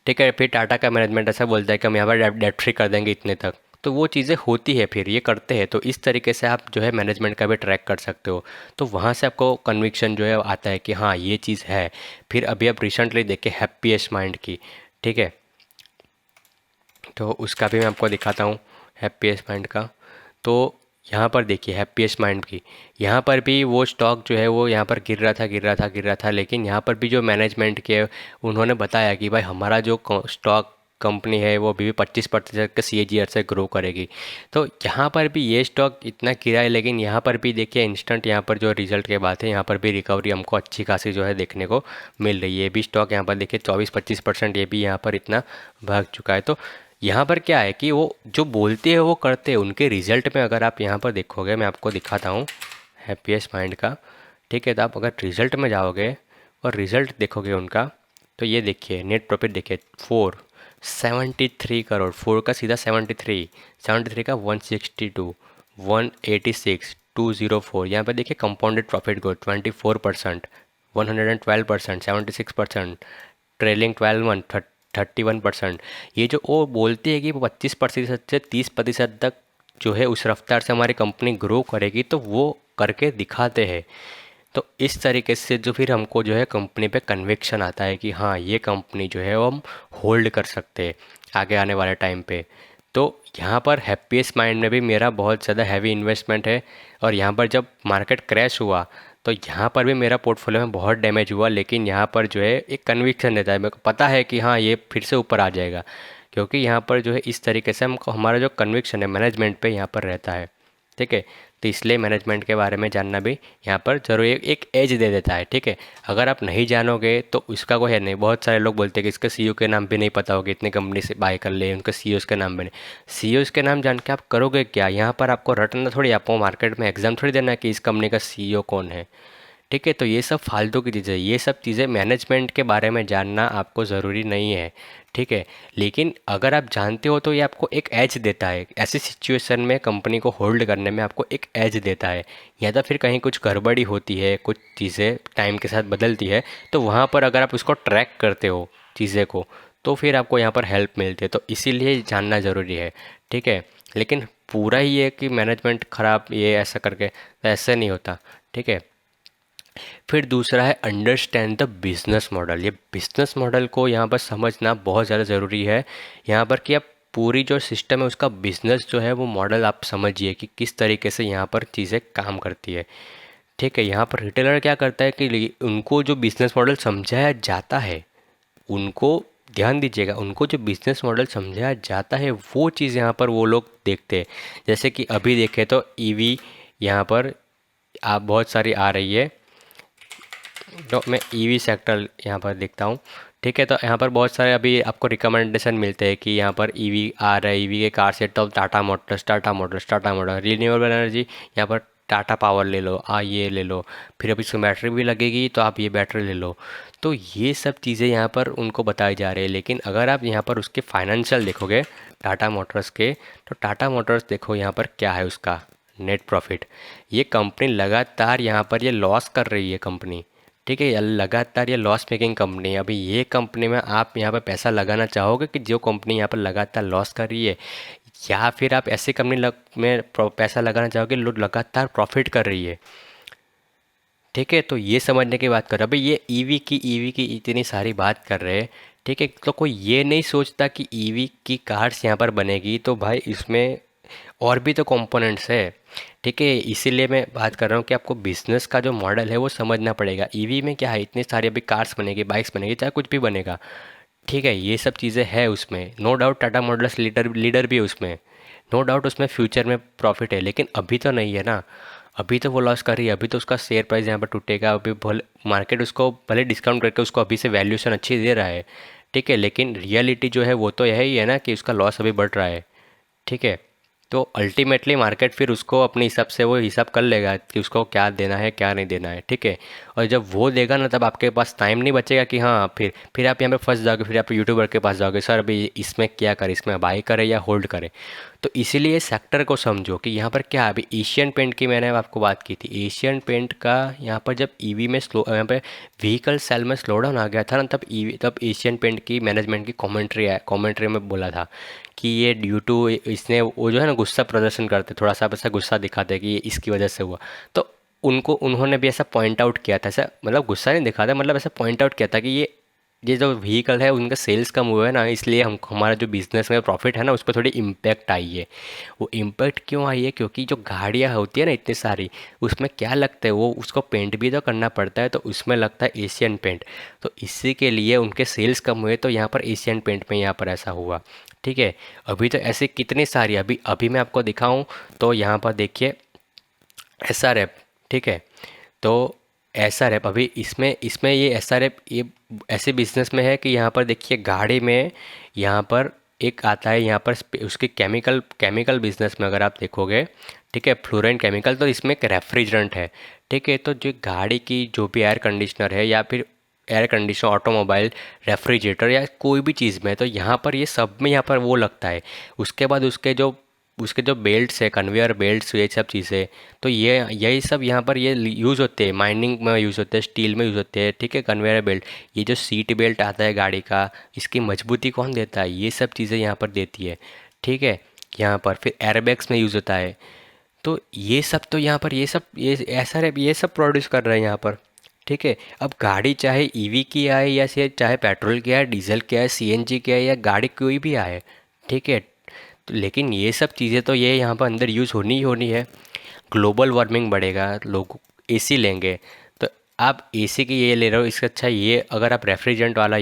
Speaker 1: ठीक है। फिर टाटा का मैनेजमेंट ऐसा बोलता है कि हम यहाँ पर डेट फ्री कर देंगे इतने तक, तो वो चीज़ें होती है, फिर ये करते हैं। तो इस तरीके से आप जो है मैनेजमेंट का भी ट्रैक कर सकते हो। तो वहाँ से आपको कन्विक्शन जो है आता है कि हाँ ये चीज़ है। फिर अभी आप रिसेंटली देखें हैप्पीएस्ट माइंड की, ठीक है, तो उसका भी मैं आपको दिखाता हूँ हैप्पीएस्ट माइंड का। तो यहाँ पर देखिए हैप्पीएस्ट माइंड की, यहाँ पर भी वो स्टॉक जो है वो यहाँ पर गिर रहा था। लेकिन यहाँ पर भी जो मैनेजमेंट के उन्होंने बताया कि भाई हमारा जो स्टॉक कंपनी है वो अभी भी 25% के CAGR से ग्रो करेगी। तो यहाँ पर भी ये स्टॉक इतना गिरा है, लेकिन यहाँ पर भी देखिए इंस्टेंट यहाँ पर जो रिजल्ट के बात है, यहाँ पर भी रिकवरी हमको अच्छी खासी जो है देखने को मिल रही है। ये भी स्टॉक यहाँ पर देखिए 24-25% ये भी यहाँ पर इतना भाग चुका है। तो यहाँ पर क्या है कि वो जो बोलते हैं वो करते हैं। उनके रिजल्ट में अगर आप यहाँ पर देखोगे, मैं आपको दिखाता हूँ हैप्पीएस्ट माइंड का, ठीक है। तो आप अगर रिजल्ट में जाओगे और रिजल्ट देखोगे उनका, तो ये देखिए नेट प्रॉफिट देखिए 473 करोड़, 4 का सीधा 73 का 162, 186, 204। यहाँ पर देखिए compounded profit growth 24%, 112%, 76%, trailing 12 month 31%। ये जो वो बोलते हैं कि 25% से 30% तक जो है उस रफ्तार से हमारी कंपनी ग्रो करेगी तो वो करके दिखाते हैं। तो इस तरीके से जो फिर हमको जो है कंपनी पे कन्विक्शन आता है कि हाँ ये कंपनी जो है वो हम होल्ड कर सकते हैं आगे आने वाले टाइम पे। तो यहाँ पर हैप्पीएस्ट माइंड में भी मेरा बहुत ज़्यादा हैवी इन्वेस्टमेंट है, और यहाँ पर जब मार्केट क्रैश हुआ तो यहाँ पर भी मेरा पोर्टफोलियो में बहुत डैमेज हुआ, लेकिन यहाँ पर जो है एक कन्विक्शन रहता है, मेरे को पता है कि हाँ ये फिर से ऊपर आ जाएगा, क्योंकि यहाँ पर जो है इस तरीके से हमको हमारा जो कन्विक्शन है मैनेजमेंट पे यहाँ पर रहता है। ठीक है, तो इसलिए मैनेजमेंट के बारे में जानना भी यहाँ पर जरूर एक एज दे देता है। ठीक है, अगर आप नहीं जानोगे तो उसका कोई है नहीं। बहुत सारे लोग बोलते हैं कि इसके सीईओ के नाम भी नहीं पता होगा, इतनी कंपनी से बाय कर ले, उनके सीईओ के नाम भी नहीं। सीईओ के नाम जान के आप करोगे क्या? यहाँ पर आपको रटना थोड़ी, आपको मार्केट में एग्जाम थोड़ी देना है कि इस कंपनी का सीईओ कौन है। ठीक है, तो ये सब फालतू की चीज़ें, ये सब चीज़ें मैनेजमेंट के बारे में जानना आपको ज़रूरी नहीं है। ठीक है, लेकिन अगर आप जानते हो तो ये आपको एक एज देता है, ऐसी सिचुएशन में कंपनी को होल्ड करने में आपको एक एज देता है। या तो फिर कहीं कुछ गड़बड़ी होती है, कुछ चीज़ें टाइम के साथ बदलती है, तो वहाँ पर अगर आप उसको ट्रैक करते हो चीज़ें को, तो फिर आपको यहाँ पर हेल्प मिलती है। तो इसीलिए जानना ज़रूरी है। ठीक है, लेकिन पूरा ही है कि मैनेजमेंट ख़राब ये ऐसा करके, तो ऐसे नहीं होता। ठीक है, फिर दूसरा है अंडरस्टैंड द बिजनेस मॉडल। ये बिजनेस मॉडल को यहाँ पर समझना बहुत ज़्यादा ज़रूरी है। यहाँ पर कि आप पूरी जो सिस्टम है उसका बिजनेस जो है वो मॉडल आप समझिए कि किस तरीके से यहाँ पर चीज़ें काम करती है। ठीक है, यहाँ पर रिटेलर क्या करता है कि उनको जो बिजनेस मॉडल समझाया जाता है, उनको ध्यान दीजिएगा, उनको जो बिजनेस मॉडल समझाया जाता है वो चीज़ यहाँ पर वो लोग देखते हैं। जैसे कि अभी देखें तो ईवी यहाँ पर आप बहुत सारी आ रही है, तो मैं ईवी सेक्टर यहाँ पर देखता हूँ। ठीक है, तो यहाँ पर बहुत सारे अभी आपको रिकमेंडेशन मिलते हैं कि यहाँ पर ईवी आ रहा है, ईवी के कार सेट तो टाटा मोटर्स रिन्यूएबल एनर्जी, यहाँ पर टाटा पावर ले लो, ये ले लो, फिर अभी इसमें बैटरी भी लगेगी तो आप ये बैटरी ले लो। तो ये सब चीज़ें यहाँ पर उनको बताई जा रही है। लेकिन अगर आप यहाँ पर उसके फाइनेंशियल देखोगे टाटा मोटर्स के, तो टाटा मोटर्स देखो यहाँ पर क्या है उसका नेट प्रॉफिट। ये कंपनी लगातार यहाँ पर ये लॉस कर रही है कंपनी। ठीक है, ये लगातार ये लॉस मेकिंग कंपनी है। अभी ये कंपनी में आप यहाँ पर पैसा लगाना चाहोगे कि जो कंपनी यहाँ पर लगातार लॉस कर रही है, या फिर आप ऐसी कंपनी में पैसा लगाना चाहोगे जो लगातार प्रॉफिट कर रही है? ठीक है, तो ये समझने की बात कर रहे हैं। अभी ये ईवी की इतनी सारी बात कर रहे हैं। ठीक है, तो कोई ये नहीं सोचता कि ईवी की कार्स यहाँ पर बनेगी तो भाई इसमें और भी तो कंपोनेंट्स है। ठीक है, इसीलिए मैं बात कर रहा हूँ कि आपको बिजनेस का जो मॉडल है वो समझना पड़ेगा। ईवी में क्या है, इतनी सारी अभी कार्स बनेगी, बाइक्स बनेगी, चाहे कुछ भी बनेगा। ठीक है, ये सब चीज़ें है उसमें, no doubt Tata motors leader भी है उसमें, नो डाउट उसमें फ्यूचर में प्रॉफिट है, लेकिन अभी तो नहीं है ना। अभी तो वो लॉस कर रही है, अभी तो उसका शेयर प्राइस यहाँ पर टूटेगा। अभी भले मार्केट उसको भले डिस्काउंट करके उसको अभी से वैल्यूएशन अच्छी दे रहा है। ठीक है, लेकिन रियलिटी जो है वो तो यही है ना कि उसका लॉस अभी बढ़ रहा है। ठीक है, तो अल्टीमेटली मार्केट फिर उसको अपने हिसाब से वो हिसाब कर लेगा कि उसको क्या देना है क्या नहीं देना है। ठीक है, और जब वो देगा ना तब आपके पास टाइम नहीं बचेगा कि हाँ फिर आप यहाँ पे फंस जाओगे, फिर आप यूट्यूबर के पास जाओगे, सर अभी इसमें क्या करें, इसमें बाई करें या होल्ड करें। तो इसीलिए सेक्टर को समझो कि यहाँ पर क्या है। अभी एशियन पेंट की मैंने आपको बात की थी, एशियन पेंट का यहाँ पर जब ईवी में यहाँ पे व्हीकल सेल में स्लो डाउन आ गया था ना, तब एशियन पेंट की मैनेजमेंट की कॉमेंट्री में बोला था कि ये ड्यू टू इसने वो जो है ना गुस्सा प्रदर्शन करते, थोड़ा सा ऐसा गुस्सा दिखाते कि ये इसकी वजह से हुआ। तो उन्होंने भी ऐसा पॉइंट आउट किया था, ऐसा मतलब गुस्सा नहीं दिखाता, मतलब ऐसा पॉइंट आउट किया था कि ये जो व्हीकल है उनका सेल्स कम हुआ है ना, इसलिए हम हमारा जो बिज़नेस में प्रॉफिट है ना उस पर थोड़ी इम्पैक्ट आई है। वो इम्पैक्ट क्यों आई है? क्योंकि जो गाड़ियाँ होती है ना इतनी सारी, उसमें क्या लगता है, वो उसको पेंट भी तो करना पड़ता है, तो उसमें लगता है एशियन पेंट। तो इसी के लिए उनके सेल्स कम हुए, तो यहाँ पर एशियन पेंट में यहाँ पर ऐसा हुआ। ठीक है, अभी तो ऐसे कितनी सारी अभी अभी मैं आपको दिखाऊं तो यहाँ पर देखिए SRF। ठीक है, तो SRF अभी इसमें इसमें ये SRF ये ऐसे बिजनेस में है कि यहाँ पर देखिए गाड़ी में यहाँ पर एक आता है, यहाँ पर उसकी केमिकल बिजनेस में अगर आप देखोगे, ठीक है, फ्लोरेंट केमिकल, तो इसमें एक रेफ्रिजरेंट है। ठीक है, तो जो गाड़ी की जो भी एयर कंडीशनर है या फिर एयर कंडीशनर, ऑटोमोबाइल, रेफ्रिजरेटर या कोई भी चीज़ में, तो यहाँ पर ये सब में यहाँ पर वो लगता है। उसके बाद उसके जो बेल्ट्स है, कन्वेयर बेल्ट्स, ये सब चीज़ें, तो ये यही सब यहाँ पर ये यूज़ होते हैं, माइनिंग में यूज़ होते हैं, स्टील में यूज़ होते हैं। ठीक है, कन्वेयर बेल्ट, ये जो सीट बेल्ट आता है गाड़ी का, इसकी मजबूती कौन देता है? ये सब चीज़ें यहाँ पर देती है। ठीक है, यहाँ पर फिर एयरबैग्स में यूज़ होता है। तो ये सब तो यहाँ पर ये ऐसा ये सब प्रोड्यूस कर रहे हैं यहाँ पर। ठीक है, अब गाड़ी चाहे ईवी की आए या से चाहे पेट्रोल की आए, डीजल की आए, सीएनजी की आए या गाड़ी कोई भी आए, ठीक है, तो लेकिन ये सब चीज़ें तो ये यहाँ पर अंदर यूज़ होनी ही होनी है। ग्लोबल वार्मिंग बढ़ेगा, लोग एसी लेंगे, तो आप एसी की ये ले रहे हो, इससे अच्छा ये अगर आप रेफ्रिजरेंट वाला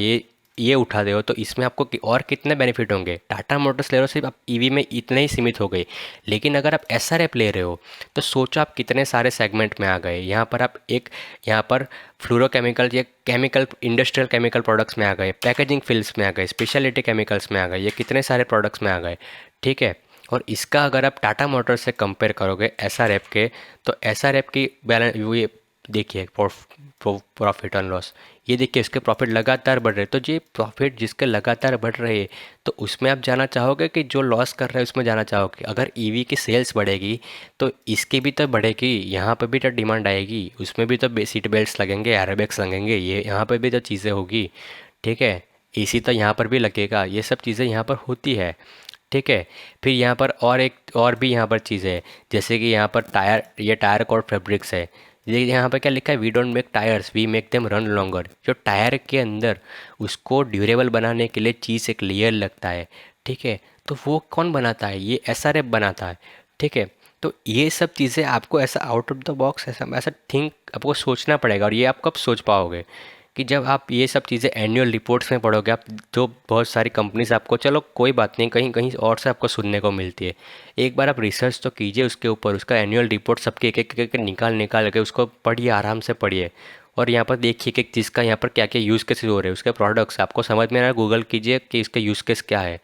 Speaker 1: ये उठा दे हो तो इसमें आपको और कितने बेनिफिट होंगे। टाटा मोटर्स ले रहे हो सिर्फ आप ईवी में इतने ही सीमित हो गए, लेकिन अगर आप एसआरएफ ले रहे हो तो सोचो आप कितने सारे सेगमेंट में आ गए। यहाँ पर आप एक यहाँ पर फ्लोरोकेमिकल या केमिकल इंडस्ट्रियल केमिकल प्रोडक्ट्स में आ गए, पैकेजिंग फिल्म्स में आ गए, स्पेशलिटी केमिकल्स में आ गए, ये कितने सारे प्रोडक्ट्स में आ गए। ठीक है, और इसका अगर आप टाटा मोटर्स से कंपेयर करोगे एसआरएफ के, तो एसआरएफ की बैलेंस ये देखिए प्रॉफिट एंड लॉस, ये देखिए इसके प्रॉफिट लगातार बढ़ रहे हैं। तो ये प्रॉफिट जिसके लगातार बढ़ रहे हैं तो उसमें आप जाना चाहोगे कि जो लॉस कर रहे हैं उसमें जाना चाहोगे। अगर ईवी की सेल्स बढ़ेगी तो इसकी भी तो बढ़ेगी, यहाँ पे भी तो डिमांड आएगी, उसमें भी तो सीट बेल्ट्स लगेंगे, एयरबैग्स लगेंगे, ये यहाँ पे भी तो चीज़ें होगी। ठीक है, एसी तो यहाँ पर भी लगेगा, ये सब चीज़ें यहाँ पर होती है। ठीक है, फिर यहाँ पर और भी यहाँ पर चीज़ें हैं, जैसे कि यहाँ पर टायर, ये टायर कॉर्ड फैब्रिक्स है। ये यहाँ पर क्या लिखा है, we don't make tyres we make them run longer. जो टायर के अंदर उसको ड्यूरेबल बनाने के लिए चीज़ एक लेयर लगता है। ठीक है, तो वो कौन बनाता है, ये एसआरएफ बनाता है। ठीक है, तो ये सब चीज़ें आपको ऐसा आउट ऑफ द बॉक्स ऐसा ऐसा थिंक आपको सोचना पड़ेगा। और ये आप कब सोच पाओगे कि जब आप ये सब चीज़ें एनुअल रिपोर्ट्स में पढ़ोगे। आप जो बहुत सारी कंपनीज आपको, चलो कोई बात नहीं, कहीं कहीं और से आपको सुनने को मिलती है, एक बार आप रिसर्च तो कीजिए उसके ऊपर, उसका एनुअल रिपोर्ट सबके एक निकाल निकाल के उसको पढ़िए, आराम से पढ़िए। और यहाँ पर देखिए कि चीज़ का यहाँ पर क्या क्या यूज़ केसेस हो रहे हैं, उसके प्रोडक्ट्स आपको समझ में आ रहा है, गूगल कीजिए कि इसका यूज़ केस क्या है,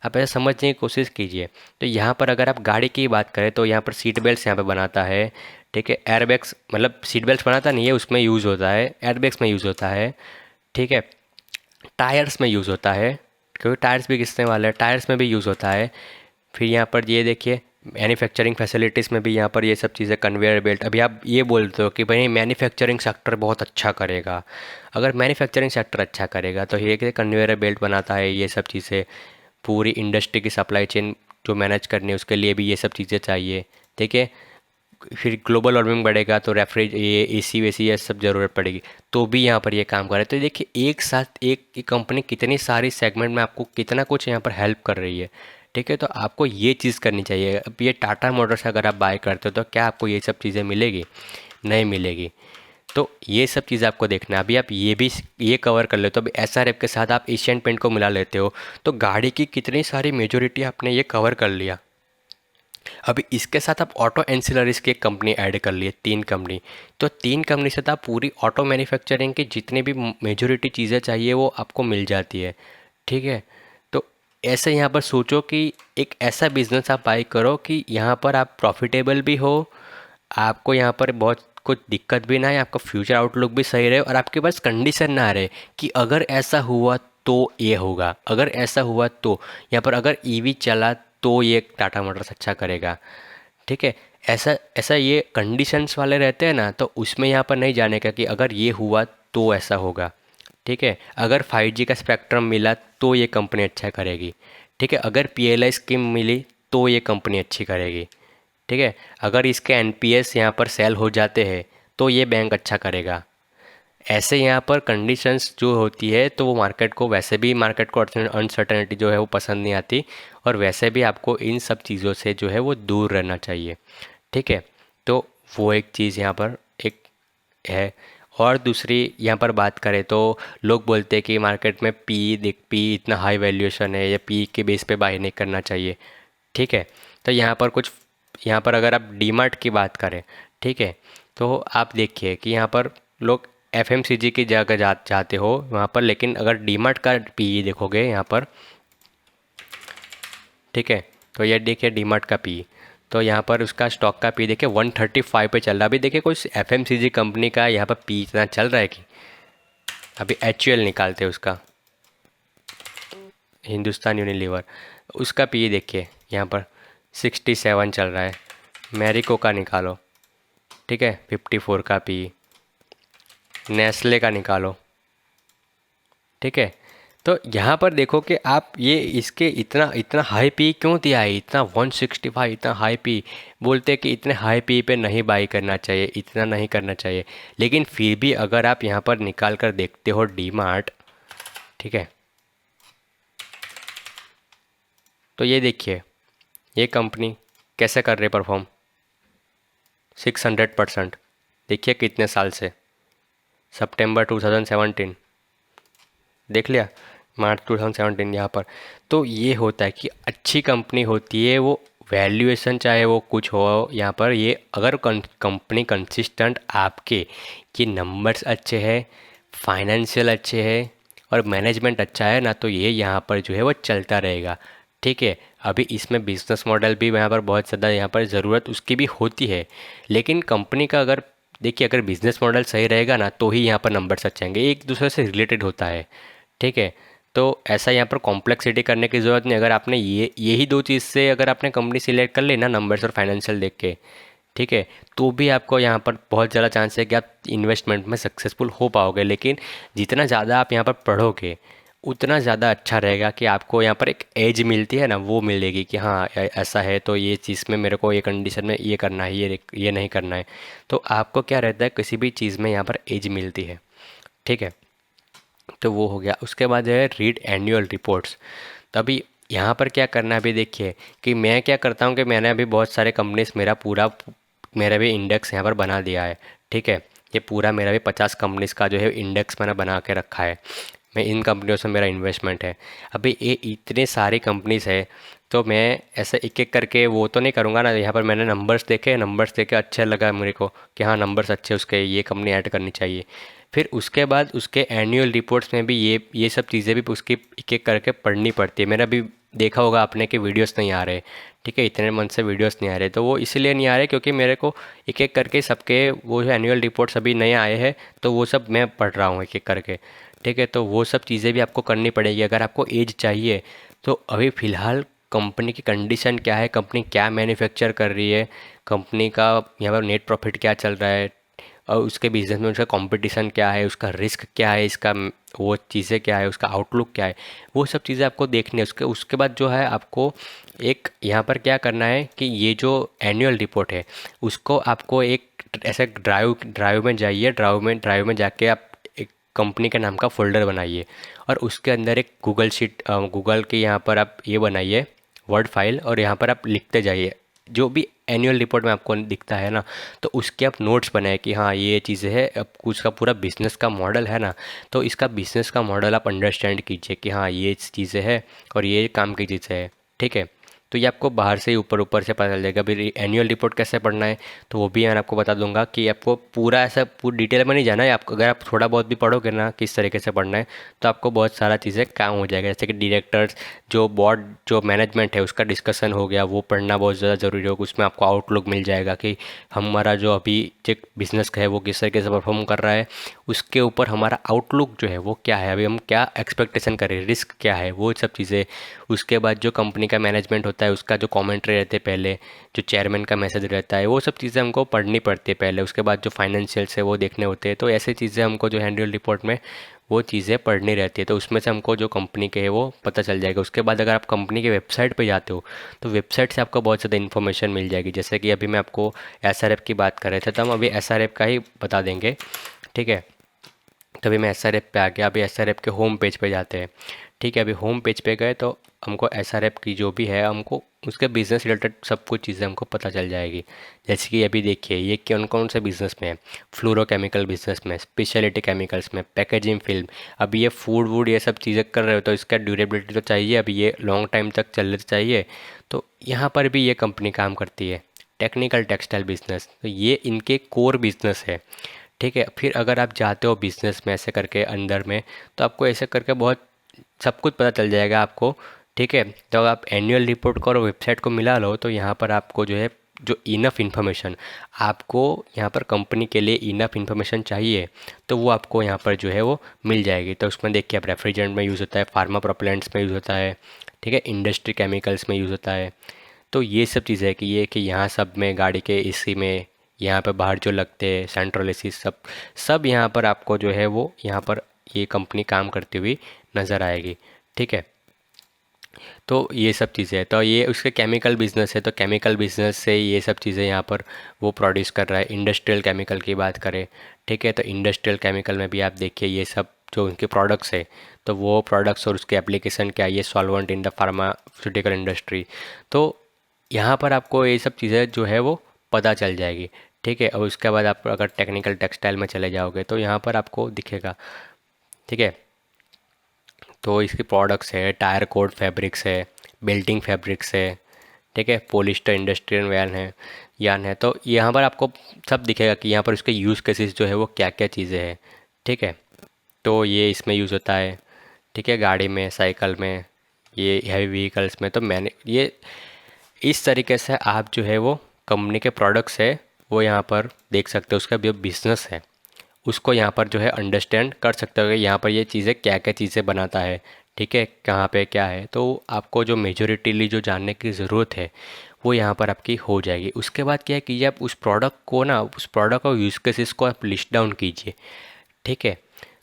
Speaker 1: आप ऐसा समझने की कोशिश कीजिए। तो यहाँ पर अगर आप गाड़ी की बात करें तो यहाँ पर सीट बेल्ट्स यहाँ पर बनाता है। ठीक है, एयरबैग्स मतलब सीट बेल्ट्स बनाता नहीं है, उसमें यूज़ होता है, एयरबैग्स में यूज़ होता है। ठीक है, टायर्स में यूज़ होता है, क्योंकि टायर्स भी घिसने वाले हैं, टायर्स में भी यूज़ होता है। फिर यहाँ पर ये देखिए मैन्युफैक्चरिंग फैसिलिटीज़ में भी यहाँ पर ये सब चीज़ें, कन्वेयर बेल्ट। अभी आप ये बोलते हो कि भाई मैन्युफैक्चरिंग सेक्टर बहुत अच्छा करेगा, अगर मैन्युफैक्चरिंग सेक्टर अच्छा करेगा तो ये कि कन्वेयर बेल्ट बनाता है, ये सब चीज़ें पूरी इंडस्ट्री की सप्लाई चेन जो मैनेज करनी है उसके लिए भी ये सब चीज़ें चाहिए। ठीक है, फिर ग्लोबल वार्मिंग बढ़ेगा तो रेफ्रिज ये एसी वेसी ये सब ज़रूरत पड़ेगी, तो भी यहाँ पर ये काम कर रहे हैं। तो देखिए एक साथ एक कंपनी कितनी सारी सेगमेंट में आपको कितना कुछ यहाँ पर हेल्प कर रही है। ठीक है, तो आपको ये चीज़ करनी चाहिए। अब ये टाटा मोटर्स अगर आप बाय करते हो तो क्या आपको ये सब चीज़ें मिलेगी, नहीं मिलेगी। तो ये सब चीज़ आपको देखना है। अभी आप ये भी ये कवर कर लेते हो, अभी एसआरएफ के साथ आप एशियन पेंट को मिला लेते हो, तो गाड़ी की कितनी सारी मेजोरिटी आपने ये कवर कर लिया। अभी इसके साथ आप ऑटो एंसिलरीज की एक कंपनी ऐड कर लिए, 3 कंपनी, तो 3 कंपनी से तो आप पूरी ऑटो मैन्युफैक्चरिंग की जितनी भी मेजोरिटी चीज़ें चाहिए वो आपको मिल जाती है। ठीक है, तो ऐसे यहाँ पर सोचो कि एक ऐसा बिजनेस आप बाई करो कि यहाँ पर आप प्रॉफिटेबल भी हो, आपको यहाँ पर बहुत कुछ दिक्कत भी ना है, आपका फ्यूचर आउटलुक भी सही रहे, और आपके पास कंडीशन ना रहे कि अगर ऐसा हुआ तो ये होगा, अगर ऐसा हुआ तो यहाँ पर अगर ईवी चला तो ये टाटा मोटर्स अच्छा करेगा। ठीक है, ऐसा ऐसा ये कंडीशंस वाले रहते हैं ना, तो उसमें यहाँ पर नहीं जाने का कि अगर ये हुआ तो ऐसा होगा। ठीक है, अगर 5G का स्पेक्ट्रम मिला तो ये कंपनी अच्छा करेगी। ठीक है, अगर PLI स्कीम मिली तो ये कंपनी अच्छी करेगी। ठीक है, अगर इसके NPS यहाँ पर सेल हो जाते हैं तो ये बैंक अच्छा करेगा। ऐसे यहाँ पर कंडीशंस जो होती है तो वो मार्केट को, वैसे भी मार्केट को अनसर्टेनिटी जो है वो पसंद नहीं आती, और वैसे भी आपको इन सब चीज़ों से जो है वो दूर रहना चाहिए। ठीक है, तो वो एक चीज़ यहाँ पर एक है। और दूसरी यहाँ पर बात करें तो लोग बोलते हैं कि मार्केट में पी इतना हाई वैल्यूएशन है, या पी के बेस पे बाय नहीं करना चाहिए। ठीक है, तो यहाँ पर कुछ, यहाँ पर अगर आप डीमार्ट की बात करें, ठीक है, तो आप देखिए कि यहाँ पर लोग FMCG की जगह जाते हो वहाँ पर, लेकिन अगर डीमार्ट का पी देखोगे यहाँ पर, ठीक है, तो ये देखिए डीमार्ट का पी, तो यहाँ पर उसका स्टॉक का पी देखिए 135 पे चल रहा है। अभी देखिए कोई FMCG कंपनी का यहाँ पर पी इतना चल रहा है कि अभी HUL निकालते हैं उसका, हिंदुस्तान यूनिलीवर, उसका पी देखिए यहाँ पर 67 चल रहा है। मैरिको का निकालो, ठीक है, 54 का पी, नेस्ले का निकालो, ठीक है, तो यहाँ पर देखो कि आप ये इसके इतना इतना हाई पी क्यों दिया है, इतना 165 इतना हाई पी। बोलते हैं कि इतने हाई पी पे नहीं बाई करना चाहिए, इतना नहीं करना चाहिए, लेकिन फिर भी अगर आप यहाँ पर निकाल कर देखते हो डी मार्ट, ठीक है, तो ये देखिए ये कंपनी कैसे कर रही परफॉर्म, 600%। देखिए कितने साल से, सितंबर 2017, देख लिया, मार्च 2017 यहाँ पर। तो ये होता है कि अच्छी कंपनी होती है वो, वैल्यूएशन चाहे वो कुछ हो यहाँ पर, ये अगर कंपनी कंसिस्टेंट आपके, ये नंबर्स अच्छे हैं, फाइनेंशियल अच्छे हैं और मैनेजमेंट अच्छा है ना, तो ये यहाँ पर जो है वो चलता रहेगा। ठीक है, अभी इसमें बिजनेस मॉडल भी यहाँ पर बहुत ज़्यादा यहाँ पर ज़रूरत उसकी भी होती है, लेकिन कंपनी का अगर देखिए अगर बिजनेस मॉडल सही रहेगा ना तो ही यहाँ पर नंबर्स अच्छे आएंगे, एक दूसरे से रिलेटेड होता है। ठीक है, तो ऐसा यहाँ पर कॉम्प्लेक्सिटी करने की ज़रूरत नहीं, अगर आपने यही दो चीज़ से अगर आपने कंपनी सिलेक्ट कर ली ना, नंबर्स और फाइनेंशियल देख के, ठीक है, तो भी आपको यहाँ पर बहुत ज़्यादा चांस है कि आप इन्वेस्टमेंट में सक्सेसफुल हो पाओगे। लेकिन जितना ज़्यादा आप यहाँ पर पढ़ोगे उतना ज़्यादा अच्छा रहेगा कि आपको यहाँ पर एक एज मिलती है ना, वो मिलेगी कि हाँ ऐसा है तो ये चीज़ में मेरे को ये कंडीशन में ये करना है, ये नहीं करना है। तो आपको क्या रहता है, किसी भी चीज़ में यहाँ पर एज मिलती है। ठीक है, तो वो हो गया। उसके बाद है रीड एनुअल रिपोर्ट्स। तभी यहाँ पर क्या करना है, अभी देखिए कि मैं क्या करता हूँ कि मैंने अभी बहुत सारे कंपनीज मेरा भी इंडेक्स यहाँ पर बना दिया है। ठीक है, ये पूरा मेरा भी 50 कंपनीज का जो है इंडेक्स मैंने बना के रखा है। मैं इन कंपनियों से मेरा इन्वेस्टमेंट है। अभी ये इतने सारी कंपनीज है, तो मैं ऐसे एक एक करके वो तो नहीं करूँगा ना। यहाँ पर मैंने नंबर्स देखे अच्छे लगा मेरे को कि हाँ नंबर्स अच्छे उसके, ये कंपनी ऐड करनी चाहिए। फिर उसके बाद उसके एनुअल रिपोर्ट्स में भी ये सब चीज़ें भी उसकी एक एक करके पढ़नी पड़ती है। मेरा भी देखा होगा आपने कि वीडियोस नहीं आ रहे, ठीक है, इतने मन से वीडियोस नहीं आ रहे, तो वो इसलिए नहीं आ रहे क्योंकि मेरे को एक एक करके सबके वो जो एनुअल रिपोर्ट्स अभी नए आए हैं तो वो सब मैं पढ़ रहा हूँ एक एक करके। ठीक है, तो वो सब चीज़ें भी आपको करनी पड़ेगी अगर आपको एज चाहिए। तो अभी फ़िलहाल कंपनी की कंडीशन क्या है, कंपनी क्या मैन्युफैक्चर कर रही है, कंपनी का यहाँ पर नेट प्रॉफिट क्या चल रहा है, और उसके बिजनेस में उसका कंपटीशन क्या है, उसका रिस्क क्या है, इसका वो चीज़ें क्या है, उसका आउटलुक क्या है, वो सब चीज़ें आपको देखनी है। उसके बाद जो है आपको एक यहाँ पर क्या करना है कि ये जो एनुअल रिपोर्ट है उसको आपको एक ऐसे ड्राइव में जाइए, ड्राइव में जाके आप एक कंपनी के नाम का फोल्डर बनाइए और उसके अंदर एक गूगल के यहाँ पर आप ये बनाइए वर्ड फाइल, और यहाँ पर आप लिखते जाइए जो भी एनुअल रिपोर्ट में आपको दिखता है ना, तो उसके आप नोट्स बनाए कि हाँ ये चीज़ें है। अब कुछ का पूरा बिज़नेस का मॉडल है ना, तो इसका बिज़नेस का मॉडल आप अंडरस्टैंड कीजिए कि हाँ ये चीज़ें है और ये काम की चीज़ें है। ठीक है, तो ये आपको बाहर से ही ऊपर ऊपर से पता चल जाएगा। अभी एनुअल रिपोर्ट कैसे पढ़ना है तो वो भी मैं आपको बता दूंगा कि आपको पूरा ऐसा पूरी डिटेल में नहीं जाना है। आपको अगर आप थोड़ा बहुत भी पढ़ोगे ना किस तरीके से पढ़ना है तो आपको बहुत सारा चीज़ें काम हो जाएगा। जैसे कि डायरेक्टर्स जो बोर्ड जो मैनेजमेंट है उसका डिस्कशन हो गया, वो पढ़ना बहुत ज़्यादा ज़रूरी होगा। उसमें आपको आउटलुक मिल जाएगा कि हमारा जो अभी जो बिज़नेस है वो किस तरीके से परफॉर्म कर रहा है, उसके ऊपर हमारा आउटलुक जो है वो क्या है, अभी हम क्या एक्सपेक्टेशन करें, रिस्क क्या है, वो सब चीज़ें। उसके बाद जो कंपनी का मैनेजमेंट होता है उसका जो कमेंट्री रहते हैं पहले, जो चेयरमैन का मैसेज रहता है, वो सब चीज़ें हमको पढ़नी पड़ती है पहले। उसके बाद जो फाइनेंशियल्स है वो देखने होते हैं। तो ऐसी चीज़ें हमको जो एनुअल रिपोर्ट में वो चीज़ें पढ़नी रहती है, तो उसमें से हमको जो कंपनी के है वो पता चल जाएगा। उसके बाद अगर आप कंपनी के वेबसाइट पे जाते हो तो वेबसाइट से आपको बहुत ज़्यादा इन्फॉर्मेशन मिल जाएगी। जैसे कि अभी मैं आपको एसआरएफ की बात कर रहे थे तो हम अभी एसआरएफ का ही बता देंगे। ठीक है, तभी मैं एसआरएफ पे आ गया। अभी एसआरएफ के होम पेज पे जाते हैं। ठीक है, अभी होम पेज पे गए तो हमको एसआरएफ की जो भी है हमको उसके बिज़नेस रिलेटेड सब कुछ चीज़ें हमको पता चल जाएगी। जैसे कि अभी देखिए ये कौन कौन से बिज़नेस में है, फ्लोरोकेमिकल बिज़नेस में, स्पेशलिटी केमिकल्स में, पैकेजिंग फिल्म। अभी ये फूड वूड ये सब चीज़ें कर रहे हो तो इसका ड्यूरेबिलिटी तो चाहिए, अभी ये लॉन्ग टाइम तक चलने चाहिए। तो यहाँ पर भी ये कंपनी काम करती है। टेक्निकल टेक्सटाइल बिज़नेस, तो ये इनके कोर बिज़नेस है। ठीक है, फिर अगर आप जाते हो बिज़नेस में ऐसे करके अंदर में तो आपको ऐसे करके बहुत सब कुछ पता चल जाएगा आपको। ठीक है, तो अगर आप एनुअल रिपोर्ट को और वेबसाइट को मिला लो तो यहाँ पर आपको जो है जो इनफ इन्फॉर्मेशन आपको यहाँ पर कंपनी के लिए इनफ इन्फॉर्मेशन चाहिए तो वो आपको यहाँ पर जो है वो मिल जाएगी। तो उसमें देखिए आप रेफ्रिजरेंट में यूज़ होता है, फार्मा प्रोपेलेंट्स में यूज़ होता है, ठीक है, इंडस्ट्री केमिकल्स में यूज़ होता है। तो ये सब चीज़ें है कि ये कि यहाँ सब में गाड़ी के एसी में, यहाँ पे बाहर जो लगते हैं सेंट्रल एसी, सब सब यहाँ पर आपको जो है वो यहाँ पर ये कंपनी काम करती हुई नज़र आएगी। ठीक है, तो ये सब चीज़ें हैं। तो ये उसके केमिकल बिजनेस है, तो केमिकल बिजनेस से ये सब चीज़ें यहाँ पर वो प्रोड्यूस कर रहा है। इंडस्ट्रियल केमिकल की बात करें, ठीक है, तो इंडस्ट्रियल केमिकल में भी आप देखिए ये सब जो उनके प्रोडक्ट्स है, तो वो प्रोडक्ट्स और उसके एप्लीकेशन क्या है, ये solvent in the pharmaceutical industry. तो यहाँ पर आपको ये सब चीज़ें जो है वो पता चल जाएगी। ठीक है, और उसके बाद आप अगर टेक्निकल टेक्सटाइल में चले जाओगे तो यहाँ पर आपको दिखेगा। ठीक है, तो इसकी प्रोडक्ट्स है, टायर कोड फैब्रिक्स है, बिल्डिंग फैब्रिक्स है, ठीक है, पॉलिस्टर इंडस्ट्रियल वैन है, यान है। तो यहाँ पर आपको सब दिखेगा कि यहाँ पर उसके यूज़ केसेस जो है वो क्या क्या चीज़ें हैं। ठीक है, तो ये इसमें यूज़ होता है। ठीक है, गाड़ी में, साइकिल में, ये हैवी व्हीकल्स में। तो मैंने ये इस तरीके से आप जो है वो कंपनी के प्रोडक्ट्स है वो यहाँ पर देख सकते हो, उसका जो बिज़नेस है उसको यहाँ पर जो है अंडरस्टैंड कर सकते हो कि यहाँ पर ये चीज़ें क्या क्या चीज़ें बनाता है। ठीक है, कहाँ पे क्या है, तो आपको जो मेजोरिटीली जो जानने की ज़रूरत है वो यहाँ पर आपकी हो जाएगी। उसके बाद क्या कीजिए, आप उस प्रोडक्ट को ना, उस प्रोडक्ट और यूज़ केसेस को आप लिस्ट डाउन कीजिए। ठीक है,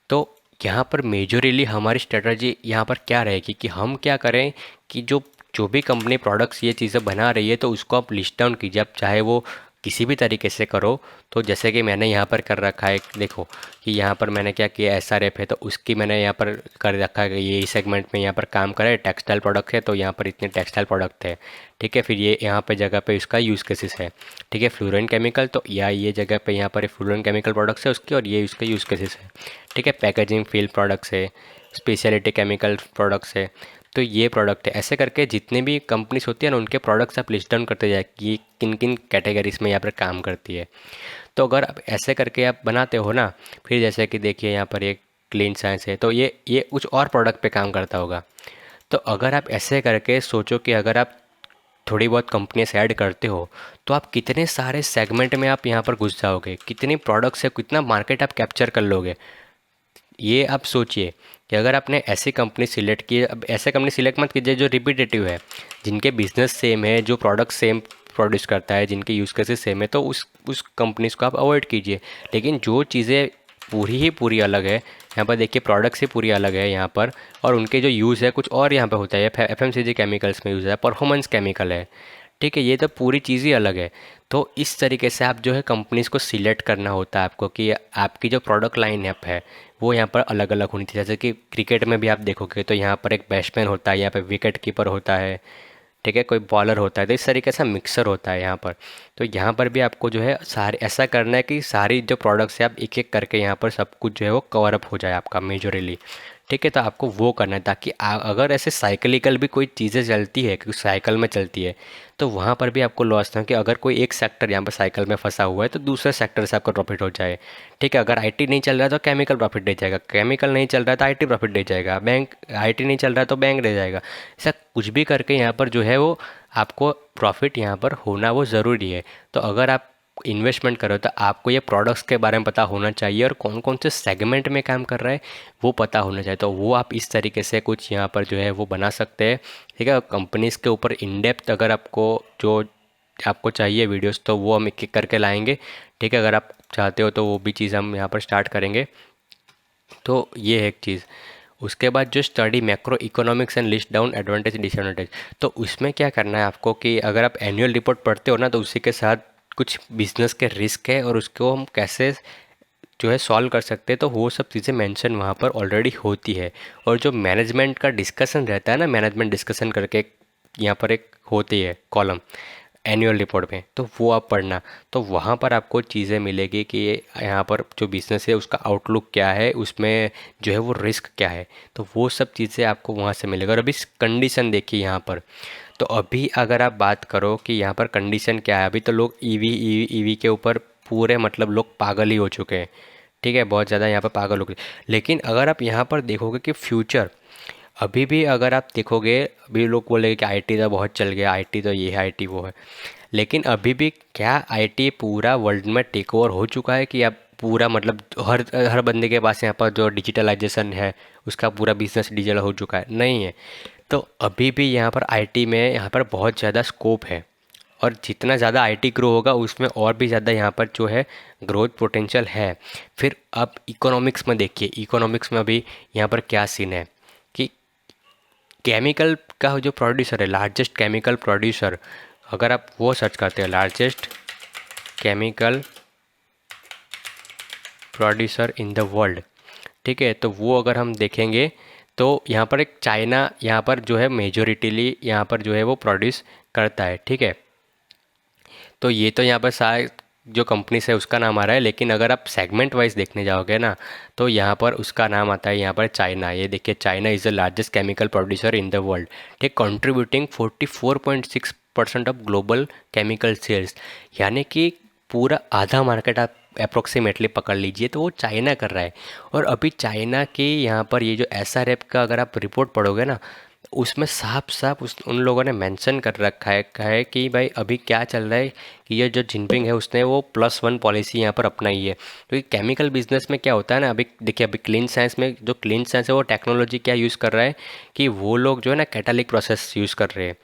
Speaker 1: तो यहाँ पर मेजोरिली हमारी स्ट्रेटजी यहाँ पर क्या रहेगी कि हम क्या करें कि जो जो भी कंपनी प्रोडक्ट्स ये चीज़ें बना रही है तो उसको आप लिस्ट डाउन कीजिए। आप चाहे वो किसी भी तरीके से करो, तो जैसे कि मैंने यहाँ पर कर रखा है, देखो कि यहाँ पर मैंने क्या किया, SRF है तो उसकी मैंने यहाँ पर कर रखा है कि ये इस सेगमेंट में यहाँ पर काम करे, टेक्सटाइल प्रोडक्ट है तो यहाँ पर इतने टेक्सटाइल प्रोडक्ट है। ठीक है, फिर ये यहाँ पे जगह पे इसका यूज़ केसेस है। ठीक है, फ्लोरेन केमिकल, तो या ये जगह पे यहाँ पर फ्लोरेन केमिकल प्रोडक्ट्स है उसकी, और ये उसके यूज़ केसेस है। ठीक है, पैकेजिंग फील्ड प्रोडक्ट्स है, स्पेशलिटी केमिकल प्रोडक्ट्स है, तो ये प्रोडक्ट है। ऐसे करके जितने भी कंपनीज होती है ना उनके प्रोडक्ट्स आप लिस्ट डाउन करते जाए कि ये किन किन कैटेगरीज में यहाँ पर काम करती है। तो अगर आप ऐसे करके आप बनाते हो ना, फिर जैसे कि देखिए यहाँ पर एक क्लीन साइंस है तो ये कुछ और प्रोडक्ट पे काम करता होगा। तो अगर आप ऐसे करके सोचो कि अगर आप थोड़ी बहुत कंपनियाँ ऐड करते हो तो आप कितने सारे सेगमेंट में आप यहाँ पर घुस जाओगे, कितनी प्रोडक्ट्स है, कितना मार्केट आप कैप्चर कर लोगे। ये आप सोचिए कि अगर आपने ऐसी कंपनी सिलेक्ट की, अब ऐसे कंपनी सिलेक्ट मत कीजिए जो रिपीटेटिव है, जिनके बिजनेस सेम है, जो प्रोडक्ट सेम प्रोड्यूस करता है, जिनके यूज़ केसेस सेम है, तो उस कंपनीज को आप अवॉइड कीजिए। लेकिन जो चीज़ें पूरी ही पूरी अलग है, यहाँ पर देखिए प्रोडक्ट्स ही पूरी अलग है यहाँ पर, और उनके जो यूज़ है कुछ और यहाँ पर होता है। FMCG केमिकल्स में यूज़ है, परफॉर्मेंस केमिकल है। ठीक है, ये तो पूरी चीज़ ही अलग है। तो इस तरीके से आप जो है कंपनीज़ को सिलेक्ट करना होता है आपको कि आपकी जो प्रोडक्ट लाइन अप है वो यहाँ पर अलग अलग होनी चाहिए। जैसे कि क्रिकेट में भी आप देखोगे तो यहाँ पर एक बैट्समैन होता है, यहाँ पर विकेट कीपर होता है, ठीक है, कोई बॉलर होता है, तो इस तरीके से मिक्सर होता है यहाँ पर। तो यहाँ पर भी आपको जो है सारे ऐसा करना है कि सारी जो प्रोडक्ट्स है आप एक एक करके यहाँ पर सब कुछ जो है वो कवर अप हो जाए आपका मेजोरली। ठीक है, तो आपको वो करना है ताकि अगर ऐसे साइकिलिकल भी कोई चीज़ें चलती है, क्योंकि साइकिल में चलती है, तो वहाँ पर भी आपको लॉस ना, कि अगर कोई एक सेक्टर यहाँ पर साइकिल में फंसा हुआ है तो दूसरे सेक्टर से आपको प्रॉफिट हो जाए। ठीक है, अगर IT नहीं चल रहा तो केमिकल प्रॉफिट दे जाएगा, केमिकल नहीं चल रहा तो IT प्रॉफिट दे जाएगा, बैंक IT नहीं चल रहा तो बैंक दे जाएगा। ऐसा कुछ भी करके यहाँ पर जो है वो आपको प्रॉफिट यहाँ पर होना वो ज़रूरी है। तो अगर आप इन्वेस्टमेंट करो तो आपको ये प्रोडक्ट्स के बारे में पता होना चाहिए और कौन कौन से सेगमेंट में काम कर रहा है वो पता होना चाहिए। तो वो आप इस तरीके से कुछ यहाँ पर जो है वो बना सकते हैं। ठीक है, कंपनीज़ के ऊपर इन डेप्थ अगर आपको जो आपको चाहिए वीडियोस तो वो हम एक एक करके लाएंगे। ठीक है, अगर आप चाहते हो तो वो भी चीज़ हम यहाँ पर स्टार्ट करेंगे। तो ये है एक चीज़। उसके बाद जो study macro economics and list down advantage disadvantage, तो उसमें क्या करना है आपको कि अगर आप एनुअल रिपोर्ट पढ़ते हो ना तो उसी के साथ कुछ बिजनेस के रिस्क है और उसको हम कैसे जो है सॉल्व कर सकते हैं, तो वो सब चीज़ें मेंशन वहाँ पर ऑलरेडी होती है। और जो मैनेजमेंट का डिस्कशन रहता है ना, मैनेजमेंट डिस्कशन करके यहाँ पर एक होती है कॉलम एनुअल रिपोर्ट में, तो वो आप पढ़ना। तो वहाँ पर आपको चीज़ें मिलेगी कि यहाँ पर जो बिज़नेस है उसका आउटलुक क्या है, उसमें जो है वो रिस्क क्या है, तो वो सब चीज़ें आपको वहाँ से मिलेगा। और अभी कंडीशन देखिए यहाँ पर, तो अभी अगर आप बात करो कि यहाँ पर कंडीशन क्या है, अभी तो लोग ईवी के ऊपर पूरे मतलब लोग पागल ही हो चुके हैं। ठीक है, बहुत ज़्यादा यहाँ पर पागल हो गए। लेकिन अगर आप यहाँ पर देखोगे कि फ्यूचर, अभी भी अगर आप देखोगे, अभी लोग बोलेंगे कि IT तो बहुत चल गया, IT तो ये है, IT वो है, लेकिन अभी भी क्या IT पूरा वर्ल्ड में टेक ओवर हो चुका है कि अब पूरा मतलब हर बंदे के पास यहाँ पर जो डिजिटलाइजेशन है उसका पूरा बिजनेस डिजिटल हो चुका है? नहीं है। तो अभी भी यहाँ पर IT में यहाँ पर बहुत ज़्यादा स्कोप है, और जितना ज़्यादा IT ग्रो होगा उसमें और भी ज़्यादा यहाँ पर जो है ग्रोथ पोटेंशियल है। फिर आप इकोनॉमिक्स में देखिए, इकोनॉमिक्स में अभी यहाँ पर क्या सीन है। केमिकल का जो प्रोड्यूसर है, लार्जेस्ट केमिकल प्रोड्यूसर, अगर आप वो सर्च करते हैं largest chemical producer in the world, ठीक है, तो वो अगर हम देखेंगे तो यहाँ पर एक चाइना यहाँ पर जो है मेजोरिटीली यहाँ पर जो है वो प्रोड्यूस करता है, ठीक है। तो ये तो यहाँ पर सारे जो कंपनीज है उसका नाम आ रहा है, लेकिन अगर आप सेगमेंट वाइज देखने जाओगे ना तो यहाँ पर उसका नाम आता है यहाँ पर चाइना। ये देखिए, China is the largest chemical producer in the world, ठीक, contributing 44.6% of global chemical sales, यानी कि पूरा आधा मार्केट आप अप्रोक्सीमेटली पकड़ लीजिए तो वो चाइना कर रहा है। और अभी चाइना के यहाँ पर ये जो SRF का अगर आप रिपोर्ट पढ़ोगे ना, उसमें साफ साफ उन लोगों ने मेंशन कर रखा है, कहा है कि भाई अभी क्या चल रहा है कि ये जो जिनपिंग है उसने वो +1 पॉलिसी यहाँ पर अपनाई है। तो ये केमिकल बिजनेस में क्या होता है ना, अभी देखिए, अभी क्लीन साइंस में जो क्लीन साइंस है वो टेक्नोलॉजी क्या यूज़ कर रहा है कि वो लोग जो है ना कैटालिक प्रोसेस यूज़ कर रहे हैं।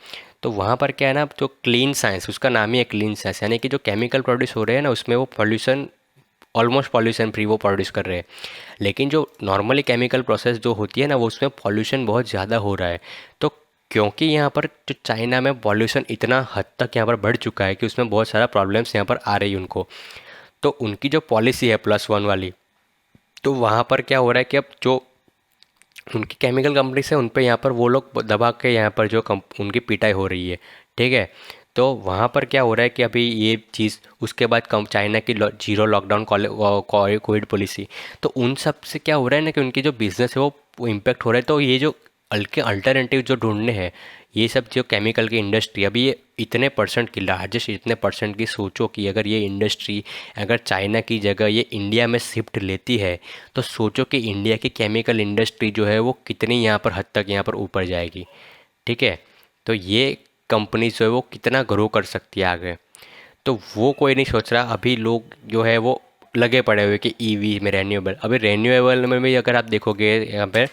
Speaker 1: तो वहाँ पर क्या है ना, जो क्लीन साइंस, उसका नाम ही है क्लीन साइंस, यानी कि जो केमिकल प्रोड्यूस हो रहे हैं ना उसमें वो पॉल्यूशन, ऑलमोस्ट पॉल्यूशन फ्री वो प्रोड्यूस कर रहे हैं। लेकिन जो नॉर्मली केमिकल प्रोसेस जो होती है ना वो उसमें पॉल्यूशन बहुत ज़्यादा हो रहा है। तो क्योंकि यहाँ पर जो चाइना में पॉल्यूशन इतना हद तक यहाँ पर बढ़ चुका है कि उसमें बहुत सारा प्रॉब्लम्स यहाँ पर आ रही है उनको, तो उनकी जो पॉलिसी है +1 वाली, तो वहाँ पर क्या हो रहा है कि अब जो उनकी केमिकल कंपनीज है उन पे यहाँ पर वो लोग दबा के यहाँ पर जो उनकी पिटाई हो रही है, ठीक है। तो वहाँ पर क्या हो रहा है कि अभी ये चीज़ उसके बाद कम चाइना की जीरो लॉकडाउन कोविड पॉलिसी, तो उन सब से क्या हो रहा है ना कि उनकी जो बिज़नेस है वो इम्पेक्ट हो रहा है। तो ये जो हल्के अल्टरनेटिव जो ढूंढने हैं, ये सब जो केमिकल की इंडस्ट्री अभी ये इतने परसेंट की, लार्जेस्ट इतने परसेंट की, सोचो कि अगर ये इंडस्ट्री अगर चाइना की जगह ये इंडिया में शिफ्ट लेती है तो सोचो कि इंडिया की केमिकल इंडस्ट्री जो है वो कितनी यहाँ पर हद तक यहाँ पर ऊपर जाएगी, ठीक है। तो ये कंपनी जो है वो कितना ग्रो कर सकती है आगे, तो वो कोई नहीं सोच रहा। अभी लोग जो है वो लगे पड़े हुए कि ईवी में रेन्यूएबल, अभी रेन्यूएबल में भी अगर आप देखोगे यहाँ पर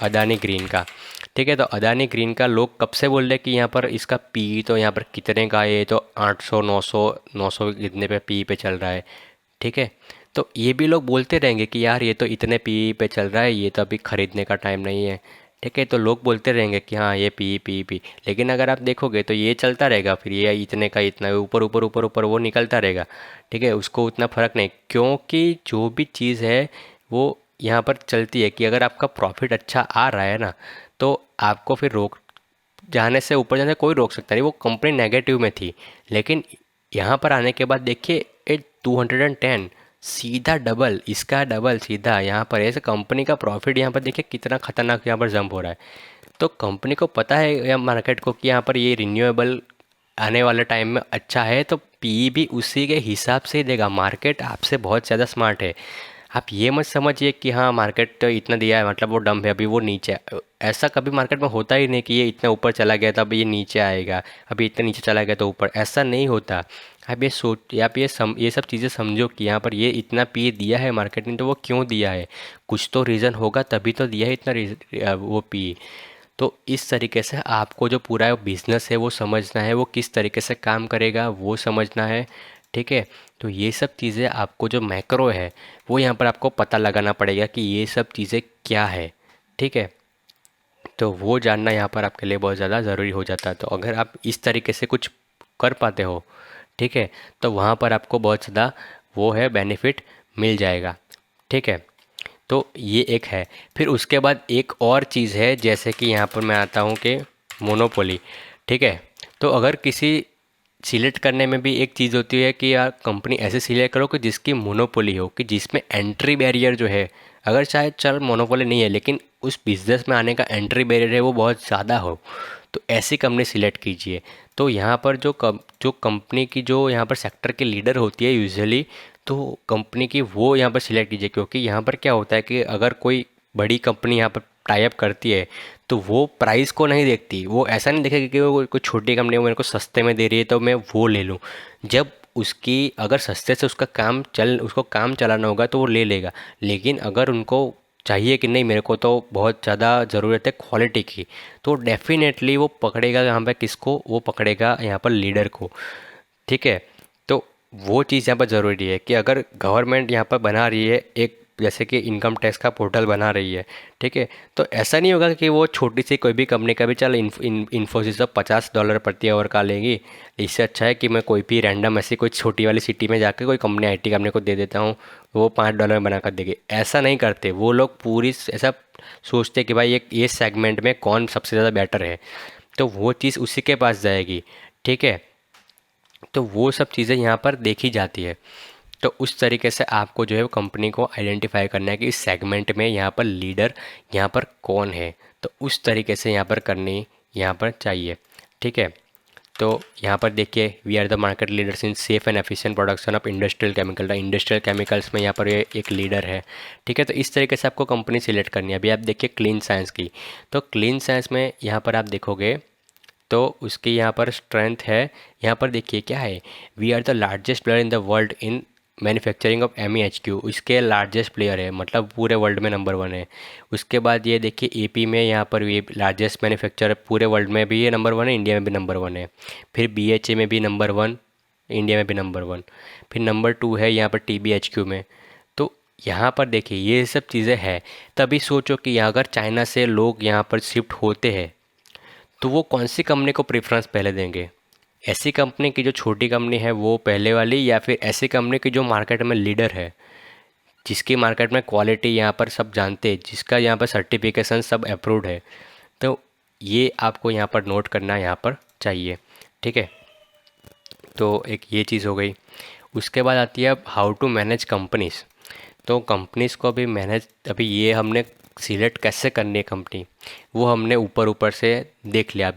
Speaker 1: अदानी ग्रीन का, ठीक है, तो अदानी ग्रीन का लोग कब से बोल रहे कि यहाँ पर इसका पी तो यहाँ पर कितने का है, तो 800 900 कितने पे पी पे चल रहा है, ठीक है। तो ये भी लोग बोलते रहेंगे कि यार ये तो इतने पी पे चल रहा है, ये तो अभी ख़रीदने का टाइम नहीं है, ठीक है। तो लोग बोलते रहेंगे कि हाँ ये पी, लेकिन अगर आप देखोगे तो ये चलता रहेगा, फिर ये इतने का इतना ऊपर ऊपर ऊपर ऊपर वो निकलता रहेगा, ठीक है। उसको उतना फ़र्क नहीं, क्योंकि जो भी चीज़ है वो यहाँ पर चलती है कि अगर आपका प्रॉफिट अच्छा आ रहा है ना तो आपको फिर रोक जाने से, ऊपर जाने से कोई रोक सकता नहीं। वो कंपनी नेगेटिव में थी, लेकिन यहाँ पर आने के बाद देखिए 210 सीधा डबल, इसका डबल सीधा यहाँ पर ऐसे कंपनी का प्रॉफिट यहाँ पर देखिए कितना खतरनाक यहाँ पर जंप हो रहा है। तो कंपनी को पता है या मार्केट को कि यहाँ पर ये रिन्यूएबल आने वाले टाइम में अच्छा है, तो पी भी उसी के हिसाब से ही देगा। मार्केट आपसे बहुत ज़्यादा स्मार्ट है। आप ये मत समझिए कि हाँ मार्केट इतना दिया है मतलब वो डम है, अभी वो नीचे ऐसा कभी मार्केट में होता ही नहीं कि ये इतना ऊपर चला गया था अभी ये नीचे आएगा, अभी इतना नीचे चला गया तो ऊपर, ऐसा नहीं होता। आप ये सोच, आप ये सब चीज़ें समझो कि यहाँ पर ये इतना पी दिया है मार्केट ने तो वो क्यों दिया है, कुछ तो रीज़न होगा तभी तो दिया है इतना वो पी। तो इस तरीके से आपको जो पूरा बिज़नेस है वो समझना है, वो किस तरीके से काम करेगा वो समझना है, ठीक है। तो ये सब चीज़ें आपको जो मैक्रो है वो यहाँ पर आपको पता लगाना पड़ेगा कि ये सब चीज़ें क्या है, ठीक है। तो वो जानना यहाँ पर आपके लिए बहुत ज़्यादा ज़रूरी हो जाता है। तो अगर आप इस तरीके से कुछ कर पाते हो, ठीक है, तो वहाँ पर आपको बहुत ज़्यादा वो है बेनिफिट मिल जाएगा, ठीक है। तो ये एक है। फिर उसके बाद एक और चीज़ है, जैसे कि यहाँ पर मैं आता हूँ कि मोनोपोली, ठीक है। तो अगर किसी सिलेक्ट करने में भी एक चीज़ होती है कि यार कंपनी ऐसे सिलेक्ट करो कि जिसकी मोनोपोली हो, कि जिसमें एंट्री बैरियर जो है, अगर शायद चल मोनोपोली नहीं है लेकिन उस बिज़नेस में आने का एंट्री बैरियर है वो बहुत ज़्यादा हो, तो ऐसी कंपनी सिलेक्ट कीजिए। तो यहाँ पर जो कंपनी की जो यहाँ पर सेक्टर की लीडर होती है यूजुअली, तो कंपनी की वो यहाँ पर सिलेक्ट कीजिए। क्योंकि यहाँ पर क्या होता है कि अगर कोई बड़ी कंपनी यहाँ पर टाई अप करती है तो वो प्राइस को नहीं देखती, वो ऐसा नहीं देखेगी कि वो कोई छोटी कंपनी मेरे को सस्ते में दे रही है तो मैं वो ले लूँ। जब उसकी अगर सस्ते से उसको काम चलाना होगा तो वो ले लेगा। लेकिन अगर उनको चाहिए कि नहीं मेरे को तो बहुत ज़्यादा ज़रूरत है क्वालिटी की, तो डेफिनेटली वो पकड़ेगा यहाँ पर किसको, वो पकड़ेगा यहाँ पर लीडर को, ठीक है। तो वो चीज़ यहाँ पर ज़रूरी है कि अगर गवर्नमेंट यहाँ पर बना रही है एक जैसे कि इनकम टैक्स का पोर्टल बना रही है, ठीक है। तो ऐसा नहीं होगा कि वो छोटी सी कोई भी कंपनी का भी चल इन्फोसिस तो $50 प्रति आवर का लेगी, इससे अच्छा है कि मैं कोई भी रैंडम ऐसी कोई छोटी वाली सिटी में जाकर कोई कंपनी आईटी कंपनी को दे देता हूँ, वो $5 में बना कर देगी। ऐसा नहीं करते वो लोग, पूरी ऐसा सोचते कि भाई ये सेगमेंट में कौन सबसे ज़्यादा बेटर है, तो वो चीज़ उसी के पास जाएगी, ठीक है। तो वो सब चीज़ें यहाँ पर देखी जाती है। तो उस तरीके से आपको जो है वो कंपनी को आइडेंटिफाई करना है कि इस सेगमेंट में यहाँ पर लीडर यहाँ पर कौन है, तो उस तरीके से यहाँ पर करनी यहाँ पर चाहिए, ठीक है। तो यहाँ पर देखिए, we are the market leaders in safe and efficient production of industrial chemical. Industrial chemicals में यहाँ पर ये एक लीडर है, ठीक है। तो इस तरीके से आपको कंपनी सिलेक्ट करनी है। अभी आप देखिए क्लीन साइंस की, तो क्लीन साइंस में यहाँ पर आप देखोगे तो उसकी यहाँ पर स्ट्रेंथ है। यहाँ पर देखिए क्या है, we are the largest player in the world in manufacturing of MEHQ, इसके लार्जेस्ट प्लेयर है, मतलब पूरे वर्ल्ड में नंबर 1 है। उसके बाद ये देखिए AP में यहाँ पर ये लार्जेस्ट मैन्युफैक्चरर पूरे वर्ल्ड में भी ये नंबर 1 है, इंडिया में भी नंबर 1 है। फिर BHA में भी नंबर 1, इंडिया में भी नंबर 1। फिर नंबर 2 है यहाँ पर TBHQ में। तो यहाँ पर देखिए ये सब चीज़ें हैं। तभी सोचो कि अगर चाइना से लोग यहाँ पर शिफ्ट होते हैं तो वो कौन सी कंपनी को प्रेफरेंस पहले देंगे, ऐसी कंपनी की जो छोटी कंपनी है वो पहले वाली, या फिर ऐसी कंपनी की जो मार्केट में लीडर है, जिसकी मार्केट में क्वालिटी यहाँ पर सब जानते हैं, जिसका यहाँ पर सर्टिफिकेशन सब अप्रूव्ड है। तो ये आपको यहाँ पर नोट करना यहाँ पर चाहिए, ठीक है। तो एक ये चीज़ हो गई। उसके बाद आती है अब हाउ टू मैनेज कंपनीज़। तो कंपनीज़ को भी मैनेज, अभी ये हमने सिलेक्ट कैसे करनी है कंपनी, वो हमने ऊपर ऊपर से देख लिया।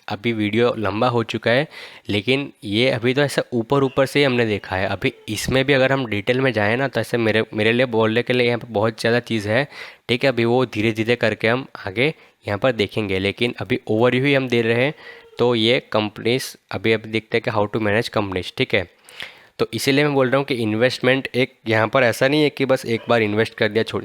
Speaker 1: अभी वीडियो लंबा हो चुका है, लेकिन ये अभी तो ऐसा ऊपर ऊपर से ही हमने देखा है। अभी इसमें भी अगर हम डिटेल में जाएँ ना, तो ऐसे मेरे मेरे लिए बोलने के लिए यहाँ पर बहुत ज़्यादा चीज़ है, ठीक है। अभी वो धीरे धीरे करके हम आगे यहाँ पर देखेंगे, लेकिन अभी ओवरव्यू ही हम दे रहे हैं। तो ये कंपनीज अभी देखते हैं कि हाउ टू मैनेज कंपनीज, ठीक है। तो इसीलिए मैं बोल रहा हूँ कि इन्वेस्टमेंट एक यहाँ पर ऐसा नहीं है कि बस एक बार इन्वेस्ट कर दिया छोड़,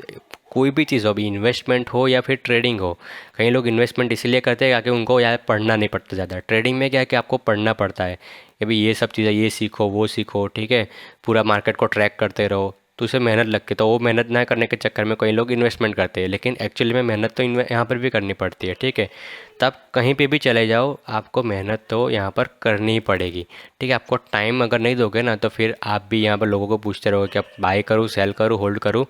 Speaker 1: कोई भी चीज़ हो, अभी इन्वेस्टमेंट हो या फिर ट्रेडिंग हो। कई लोग इन्वेस्टमेंट इसलिए करते हैं ताकि उनको यार पढ़ना नहीं पड़ता ज़्यादा। ट्रेडिंग में क्या है कि आपको पढ़ना पड़ता है कि भाई ये सब चीज़ें ये सीखो वो सीखो, ठीक है, पूरा मार्केट को ट्रैक करते रहो, तो उसे मेहनत लगती है। तो वो मेहनत ना करने के चक्कर में कई लोग इन्वेस्टमेंट करते हैं, लेकिन एक्चुअली में मेहनत तो यहाँ पर भी करनी पड़ती है, ठीक है। तब कहीं पे भी चले जाओ आपको मेहनत तो यहाँ पर करनी ही पड़ेगी, ठीक है। आपको टाइम अगर नहीं दोगे ना, तो फिर आप भी यहाँ पर लोगों को पूछते रहोगे कि आप बाय करूँ, सेल करूँ, होल्ड करूँ,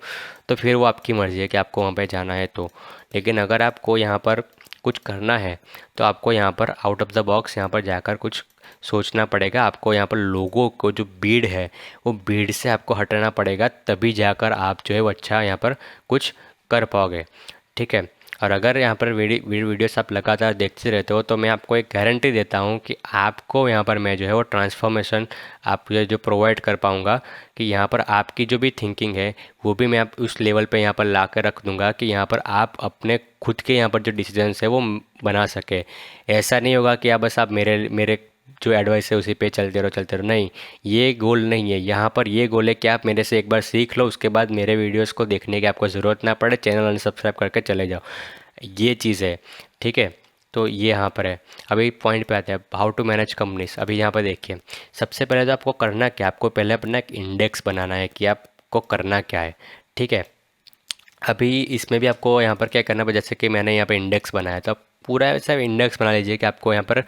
Speaker 1: तो फिर वो आपकी मर्ज़ी है कि आपको वहाँ पे जाना है तो। लेकिन अगर आपको यहाँ पर कुछ करना है तो आपको यहाँ पर आउट ऑफ द बॉक्स यहाँ पर जाकर कुछ सोचना पड़ेगा। आपको यहाँ पर लोगों को जो भीड़ है वो भीड़ से आपको हटाना पड़ेगा, तभी जाकर आप जो है वो अच्छा यहाँ पर कुछ कर पाओगे, ठीक है। और अगर यहाँ पर वीडियोस आप लगातार देखते रहते हो तो मैं आपको एक गारंटी देता हूँ कि आपको यहाँ पर मैं जो है वो ट्रांसफॉर्मेशन आप जो प्रोवाइड कर पाऊँगा, कि यहाँ पर आपकी जो भी थिंकिंग है वो भी मैं आप उस लेवल पे यहाँ पर ला कर रख दूँगा कि यहाँ पर आप अपने खुद के यहाँ पर जो डिसीजंस है वो बना सके। ऐसा नहीं होगा कि बस आप मेरे मेरे जो एडवाइस है उसी पे चलते रहो, नहीं, ये गोल नहीं है। यहाँ पर ये गोल है कि आप मेरे से एक बार सीख लो, उसके बाद मेरे वीडियोस को देखने की आपको ज़रूरत ना पड़े, चैनल अनसब्सक्राइब करके चले जाओ, ये चीज़ है, ठीक है। तो ये यहाँ पर है। अभी पॉइंट पे आते हैं, हाउ टू मैनेज कंपनीज। अभी यहाँ पर देखिए, सबसे पहले तो आपको करना क्या, आपको पहले अपना एक इंडेक्स बनाना है कि आपको करना क्या है, ठीक है। अभी इसमें भी आपको यहाँ पर क्या करना है, जैसे कि मैंने यहाँ पर इंडेक्स बनाया, तो आप पूरा ऐसा इंडेक्स बना लीजिए कि आपको यहाँ पर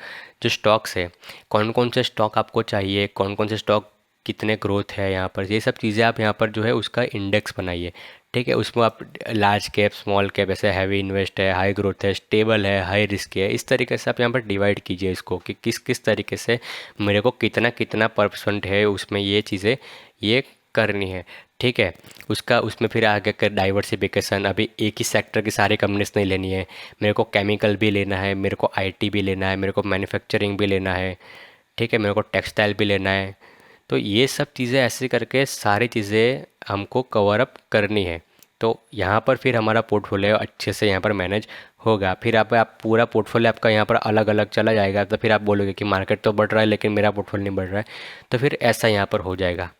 Speaker 1: जो स्टॉक्स है, कौन कौन से स्टॉक आपको चाहिए, कौन कौन से स्टॉक कितने ग्रोथ है, यहाँ पर ये सब चीज़ें आप यहाँ पर जो है उसका इंडेक्स बनाइए, ठीक है। उसमें आप लार्ज कैप, स्मॉल कैप, ऐसे हैवी इन्वेस्ट है, हाई ग्रोथ है, स्टेबल है, हाई रिस्क है, इस तरीके से आप यहाँ पर डिवाइड कीजिए इसको कि किस किस तरीके से मेरे को कितना कितना % है उसमें ये चीज़ें ये करनी है, ठीक है। उसमें फिर आगे कर डाइवर्सिफिकेशन। अभी एक ही सेक्टर की सारी कंपनीज नहीं लेनी है, मेरे को केमिकल भी लेना है, मेरे को IT भी लेना है, मेरे को मैन्युफैक्चरिंग भी लेना है, ठीक है, मेरे को टेक्सटाइल भी लेना है। तो ये सब चीज़ें ऐसे करके सारी चीज़ें हमको कवर अप करनी है। तो यहाँ पर फिर हमारा पोर्टफोलियो अच्छे से यहाँ पर मैनेज होगा। फिर आप पूरा पोर्टफोलियो आपका यहाँ पर अलग अलग चला जाएगा, तो फिर आप बोलोगे कि मार्केट तो बढ़ रहा है लेकिन मेरा पोर्टफोलियो नहीं बढ़ रहा है, तो फिर ऐसा यहाँ पर हो जाएगा,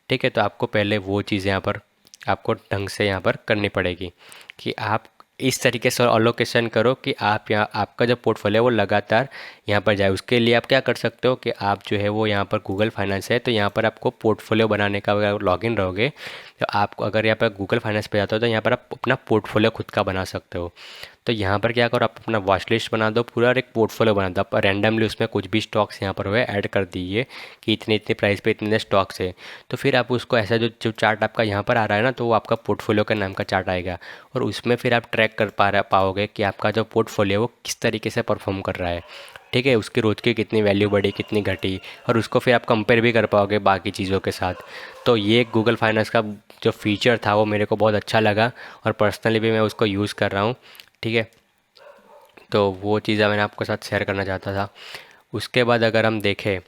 Speaker 1: ठीक है। तो आपको पहले वो चीज़ यहाँ पर आपको ढंग से यहाँ पर करनी पड़ेगी कि आप इस तरीके से अलोकेशन करो कि आप यहाँ आपका जो पोर्टफोलियो वो लगातार यहाँ पर जाए। उसके लिए आप क्या कर सकते हो कि आप जो है वो यहाँ पर गूगल फाइनेंस है, तो यहाँ पर आपको पोर्टफोलियो बनाने का अगर लॉगिन रहोगे तो आपको, अगर यहाँ पर गूगल फाइनेंस पे जाते हो तो यहाँ पर आप अपना पोर्टफोलियो खुद का बना सकते हो। तो यहाँ पर क्या करो, आप अपना वॉच लिस्ट बना दो पूरा और एक पोर्टफोलियो बना दो। आप रैंडमली उसमें कुछ भी स्टॉक्स यहाँ पर हुए ऐड कर दीजिए कि इतने इतने प्राइस पे इतने स्टॉक्स है। तो फिर आप उसको ऐसा जो जो चार्ट आपका यहाँ पर आ रहा है ना, तो वो आपका पोर्टफोलियो के नाम का चार्ट आएगा और उसमें फिर आप ट्रैक कर पाओगे कि आपका जो पोर्टफोलियो वो किस तरीके से परफॉर्म कर रहा है। ठीक है, उसकी रोज़ की कितनी वैल्यू बढ़ी, कितनी घटी, और उसको फिर आप कंपेयर भी कर पाओगे बाकी चीज़ों के साथ। तो ये गूगल फाइनेंस का जो फीचर था वो मेरे को बहुत अच्छा लगा और पर्सनली भी मैं उसको यूज़ कर रहा हूँ। ठीक है, तो वो चीज़ें मैंने आपके साथ शेयर करना चाहता था। उसके बाद अगर हम देखें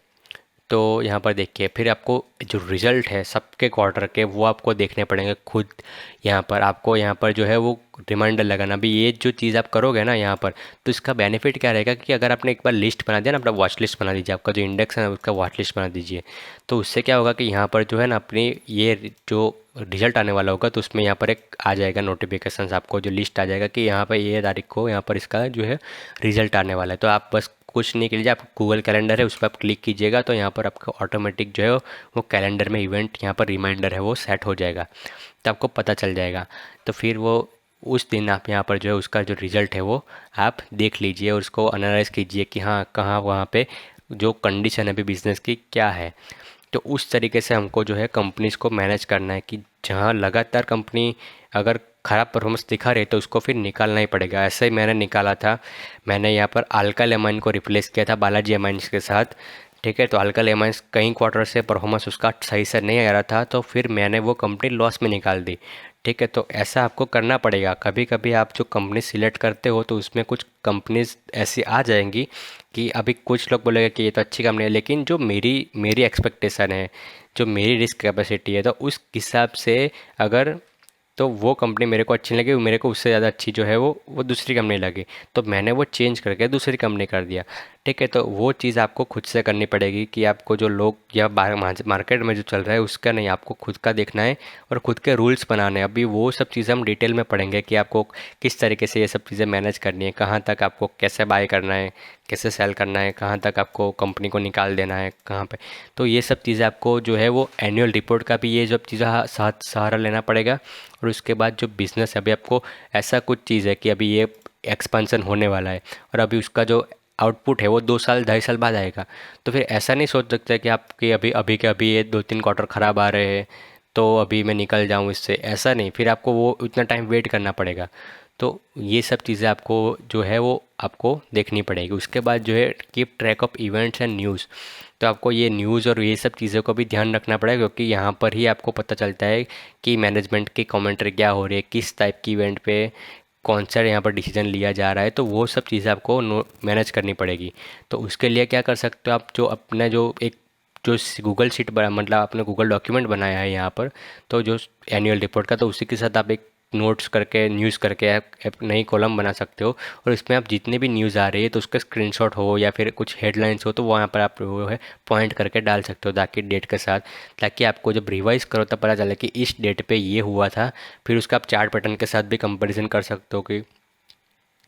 Speaker 1: तो यहाँ पर देखिए, फिर आपको जो रिज़ल्ट है सबके क्वार्टर के वो आपको देखने पड़ेंगे खुद। यहाँ पर आपको यहाँ पर जो है वो रिमाइंडर लगाना भी, ये जो चीज़ आप करोगे ना यहाँ पर, तो इसका बेनिफिट क्या रहेगा कि अगर आपने एक बार लिस्ट बना दिया ना, अपना वॉच लिस्ट बना दीजिए, आपका जो इंडेक्स है ना उसका वॉच लिस्ट बना दीजिए। तो उससे क्या होगा कि यहाँ पर जो है ना अपनी ये जो रिजल्ट आने वाला होगा तो उसमें यहाँ पर एक आ जाएगा नोटिफिकेशन, आपको जो लिस्ट आ जाएगा कि यहाँ पर ये तारीख को यहाँ पर इसका जो है रिजल्ट आने वाला है। तो आप बस कुछ नहीं कीजिए, आप गूगल कैलेंडर है उस पर आप क्लिक कीजिएगा तो यहाँ पर आपका ऑटोमेटिक जो है वो कैलेंडर में इवेंट यहाँ पर रिमाइंडर है वो सेट हो जाएगा, तो आपको पता चल जाएगा। तो फिर वो उस दिन आप यहाँ पर जो है उसका जो रिज़ल्ट है वो आप देख लीजिए और उसको एनालाइज कीजिए कि हाँ कहाँ वहाँ पे जो कंडीशन है अभी बिज़नेस की क्या है। तो उस तरीके से हमको जो है कंपनीज़ को मैनेज करना है कि जहाँ लगातार कंपनी अगर ख़राब परफॉर्मेंस दिखा रही है तो उसको फिर निकालना ही पड़ेगा। ऐसे ही मैंने निकाला था, मैंने यहाँ पर अल्काइल एमाइन को रिप्लेस किया था बालाजी एमाइन्स के साथ। ठीक है, तो अल्काइल एमाइन्स कई क्वार्टर से परफॉर्मेंस उसका सही से नहीं आ रहा था तो फिर मैंने वो कंपनी लॉस में निकाल दी। ठीक है, तो ऐसा आपको करना पड़ेगा। कभी कभी आप जो कंपनी सिलेक्ट करते हो तो उसमें कुछ कंपनीज ऐसी आ जाएंगी कि अभी कुछ लोग बोलेंगे कि ये तो अच्छी कंपनी है, लेकिन जो मेरी मेरी एक्सपेक्टेशन है, जो मेरी रिस्क कैपेसिटी है, तो उस हिसाब से अगर तो वो कंपनी मेरे को अच्छी नहीं लगी, मेरे को उससे ज़्यादा अच्छी जो है वो दूसरी कंपनी लगी, तो मैंने वो चेंज करके दूसरी कंपनी कर दिया। ठीक है, तो वो चीज़ आपको खुद से करनी पड़ेगी कि आपको जो लोग या मार्केट में जो चल रहा है उसका नहीं, आपको खुद का देखना है और खुद के रूल्स बनाने हैं। अभी वो सब चीज़ें हम डिटेल में पढ़ेंगे कि आपको किस तरीके से ये सब चीज़ें मैनेज करनी है, कहाँ तक आपको कैसे बाय करना है, कैसे सेल करना है, कहाँ तक आपको कंपनी को निकाल देना है, कहाँ पे। तो ये सब चीज़ें आपको जो है वो एनुअल रिपोर्ट का भी ये सब चीज़ें साथ सहारा लेना पड़ेगा। और उसके बाद जो बिज़नेस है, अभी आपको ऐसा कुछ चीज़ है कि अभी ये एक्सपेंशन होने वाला है और अभी उसका जो आउटपुट है वो 2 साल 2.5 साल बाद आएगा। तो फिर ऐसा नहीं सोच सकते कि आपके अभी अभी के अभी ये 2-3 क्वार्टर ख़राब आ रहे हैं तो अभी मैं निकल जाऊं इससे, ऐसा नहीं, फिर आपको वो उतना टाइम वेट करना पड़ेगा। तो ये सब चीज़ें आपको जो है वो आपको देखनी पड़ेगी। उसके बाद जो है keep track of events and news, तो आपको ये न्यूज़ और ये सब चीज़ों को भी ध्यान रखना पड़ेगा क्योंकि यहाँ पर ही आपको पता चलता है कि मैनेजमेंट की कमेंट्री क्या हो रही है, किस टाइप की इवेंट पे कौन सा यहाँ पर डिसीजन लिया जा रहा है, तो वो सब चीज़ें आपको मैनेज करनी पड़ेगी। तो उसके लिए क्या कर सकते हो आप, जो अपने जो एक जो गूगल शीट बना, मतलब आपने गूगल डॉक्यूमेंट बनाया है यहाँ पर, तो जो एनुअल रिपोर्ट का, तो उसी के साथ आप एक नोट्स करके न्यूज़ करके आप नई कॉलम बना सकते हो और इसमें आप जितने भी न्यूज़ आ रही है तो उसका स्क्रीनशॉट हो या फिर कुछ हेडलाइंस हो तो वहाँ पर आप वो है पॉइंट करके डाल सकते हो ताकि डेट के साथ, ताकि आपको जब रिवाइज करो तब पता चले कि इस डेट पे ये हुआ था। फिर उसका आप चार्ट पैटर्न के साथ भी कंपैरिजन कर सकते हो कि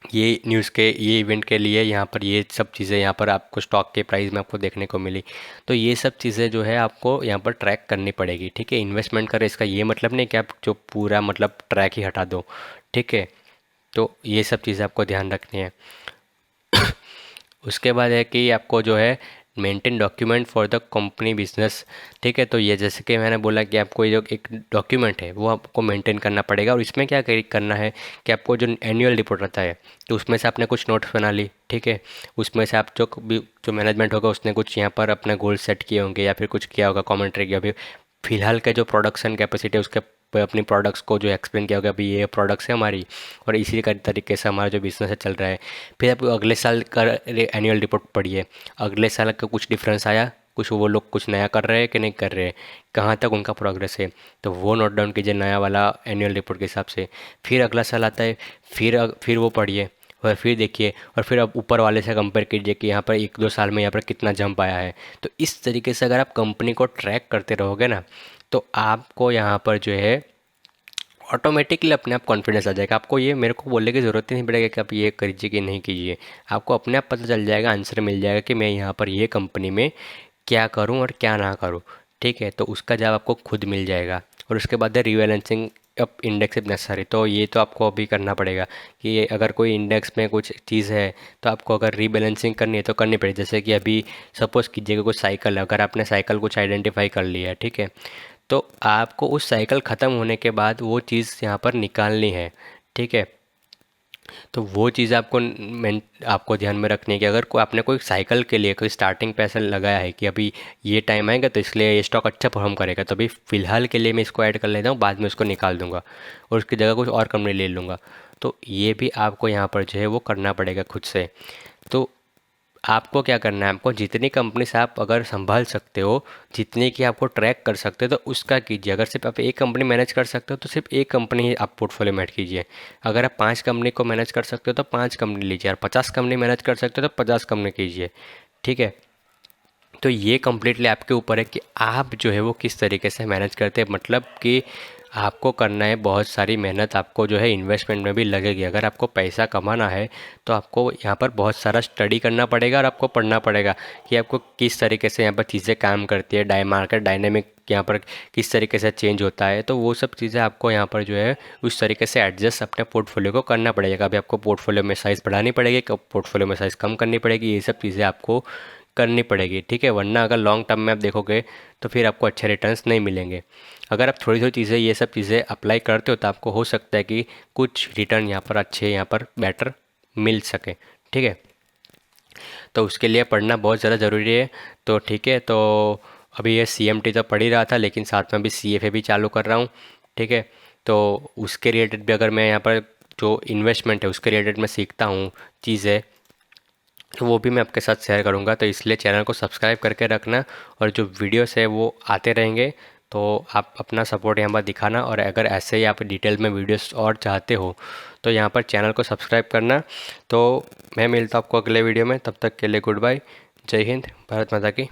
Speaker 1: ये न्यूज़ के ये इवेंट के लिए यहाँ पर ये सब चीज़ें यहाँ पर आपको स्टॉक के प्राइस में आपको देखने को मिली। तो ये सब चीज़ें जो है आपको यहाँ पर ट्रैक करनी पड़ेगी। ठीक है, इन्वेस्टमेंट करें इसका ये मतलब नहीं कि आप जो पूरा मतलब ट्रैक ही हटा दो। ठीक है, तो ये सब चीज़ें आपको ध्यान रखनी है। उसके बाद है कि आपको जो है maintain document for the company business. ठीक है, तो ये जैसे कि मैंने बोला कि आपको ये जो एक डॉक्यूमेंट है वो आपको मेंटेन करना पड़ेगा और इसमें क्या करना है कि आपको जो एनुअल रिपोर्ट रहता है तो उसमें से आपने कुछ नोट्स बना ली। ठीक है, उसमें से आप जो मैनेजमेंट होगा उसने कुछ यहाँ पर अपने गोल सेट किए होंगे या फिर कुछ किया होगा कॉमेंट्री की, अभी फिलहाल के जो प्रोडक्शन कैपेसिटी है उसके अपनी प्रोडक्ट्स को जो एक्सप्लेन किया होगा, अभी ये प्रोडक्ट्स है हमारी और इसी का तरीके से हमारा जो बिज़नेस है चल रहा है। फिर आप अगले साल का एनुअल रिपोर्ट पढ़िए, अगले साल का कुछ डिफरेंस आया, कुछ वो लोग कुछ नया कर रहे हैं कि नहीं कर रहे हैं, कहाँ तक उनका प्रोग्रेस है, तो वो नोट डाउन कीजिए नया वाला एनुअल रिपोर्ट के हिसाब से। फिर अगला साल आता है, फिर वो पढ़िए और फिर देखिए और फिर अब ऊपर वाले से कंपेयर कीजिए कि यहाँ पर 1-2 साल में यहाँ पर कितना जंप आया है। तो इस तरीके से अगर आप कंपनी को ट्रैक करते रहोगे ना तो आपको यहाँ पर जो है ऑटोमेटिकली अपने आप कॉन्फिडेंस आ जाएगा। आपको ये मेरे को बोलने की ज़रूरत ही नहीं पड़ेगा कि आप ये कीजिए कि नहीं कीजिए। आपको अपने आप पता चल जाएगा, आंसर मिल जाएगा कि मैं यहाँ पर ये कंपनी में क्या करूँ और क्या ना करूँ। ठीक है, तो उसका जवाब आपको खुद मिल जाएगा। और उसके बाद है rebalancing up index if necessary. तो ये तो आपको अभी करना पड़ेगा कि अगर कोई इंडेक्स में कुछ चीज़ है तो आपको अगर रीबैलेंसिंग करनी है तो करनी पड़ेगी। जैसे कि अभी सपोज़ कीजिएगा कुछ साइकिल है, अगर आपने साइकिल कुछ आइडेंटिफाई कर लिया है, ठीक है, तो आपको उस साइकिल ख़त्म होने के बाद वो चीज़ यहाँ पर निकालनी है। ठीक है, तो वो चीज़ आपको ध्यान में रखनी है कि अगर आपने कोई साइकिल के लिए कोई स्टार्टिंग पैसा लगाया है कि अभी ये टाइम आएगा तो इसलिए ये स्टॉक अच्छा परफॉर्म करेगा, तो अभी फ़िलहाल के लिए मैं इसको ऐड कर लेता हूँ, बाद में उसको निकाल दूंगा और उसकी जगह कुछ और कंपनी ले लूँगा। तो ये भी आपको यहाँ पर जो है वो करना पड़ेगा खुद से। तो आपको क्या करना है, आपको जितनी कंपनी से आप अगर संभाल सकते हो, जितनी की आपको ट्रैक कर सकते हो, तो उसका कीजिए। अगर सिर्फ आप एक कंपनी मैनेज कर सकते हो तो सिर्फ एक कंपनी ही आप पोर्टफोलियो में ऐड कीजिए। अगर आप 5 कंपनी को मैनेज कर सकते हो तो 5 कंपनी लीजिए, और 50 कंपनी मैनेज कर सकते हो तो 50 कंपनी कीजिए। ठीक है, तो ये कम्प्लीटली आपके ऊपर है कि आप जो है वो किस तरीके से मैनेज करते हैं। मतलब कि आपको करना है, बहुत सारी मेहनत आपको जो है इन्वेस्टमेंट में भी लगेगी। अगर आपको पैसा कमाना है तो आपको यहाँ पर बहुत सारा स्टडी करना पड़ेगा और आपको पढ़ना पड़ेगा कि आपको किस तरीके से यहाँ पर चीज़ें काम करती है, मार्केट डायनेमिक यहाँ पर किस तरीके से चेंज होता है। तो वो सब चीज़ें आपको यहाँ पर जो है उस तरीके से एडजस्ट अपने पोर्टफोलियो को करना पड़ेगा। कभी आपको पोर्टफोलियो में साइज़ बढ़ानी पड़ेगी, कब पोर्टफोलियो में साइज़ कम करनी पड़ेगी, ये सब चीज़ें आपको करनी पड़ेगी। ठीक है, वरना अगर लॉन्ग टर्म में आप देखोगे तो फिर आपको अच्छे रिटर्न्स नहीं मिलेंगे। अगर आप थोड़ी थोड़ी चीज़ें ये सब चीज़ें अप्लाई करते हो तो आपको हो सकता है कि कुछ रिटर्न यहाँ पर अच्छे, यहाँ पर बेटर मिल सके। ठीक है, तो उसके लिए पढ़ना बहुत ज़्यादा ज़रूरी है। तो ठीक है, तो अभी ये CMT तो पढ़ ही रहा था, लेकिन साथ में अभी CFA भी चालू कर रहा हूँ। ठीक है, तो उसके रिलेटेड भी अगर मैं यहाँ पर जो इन्वेस्टमेंट है उसके रिलेटेड मैं सीखता हूँ चीज़ें, तो वो भी मैं आपके साथ शेयर करूँगा। तो इसलिए चैनल को सब्सक्राइब करके रखना, और जो वीडियोस है वो आते रहेंगे। तो आप अपना सपोर्ट यहाँ पर दिखाना, और अगर ऐसे ही आप डिटेल में वीडियोस और चाहते हो तो यहाँ पर चैनल को सब्सक्राइब करना। तो मैं मिलता हूँ आपको अगले वीडियो में, तब तक के लिए गुड बाय, जय हिंद, भारत माता की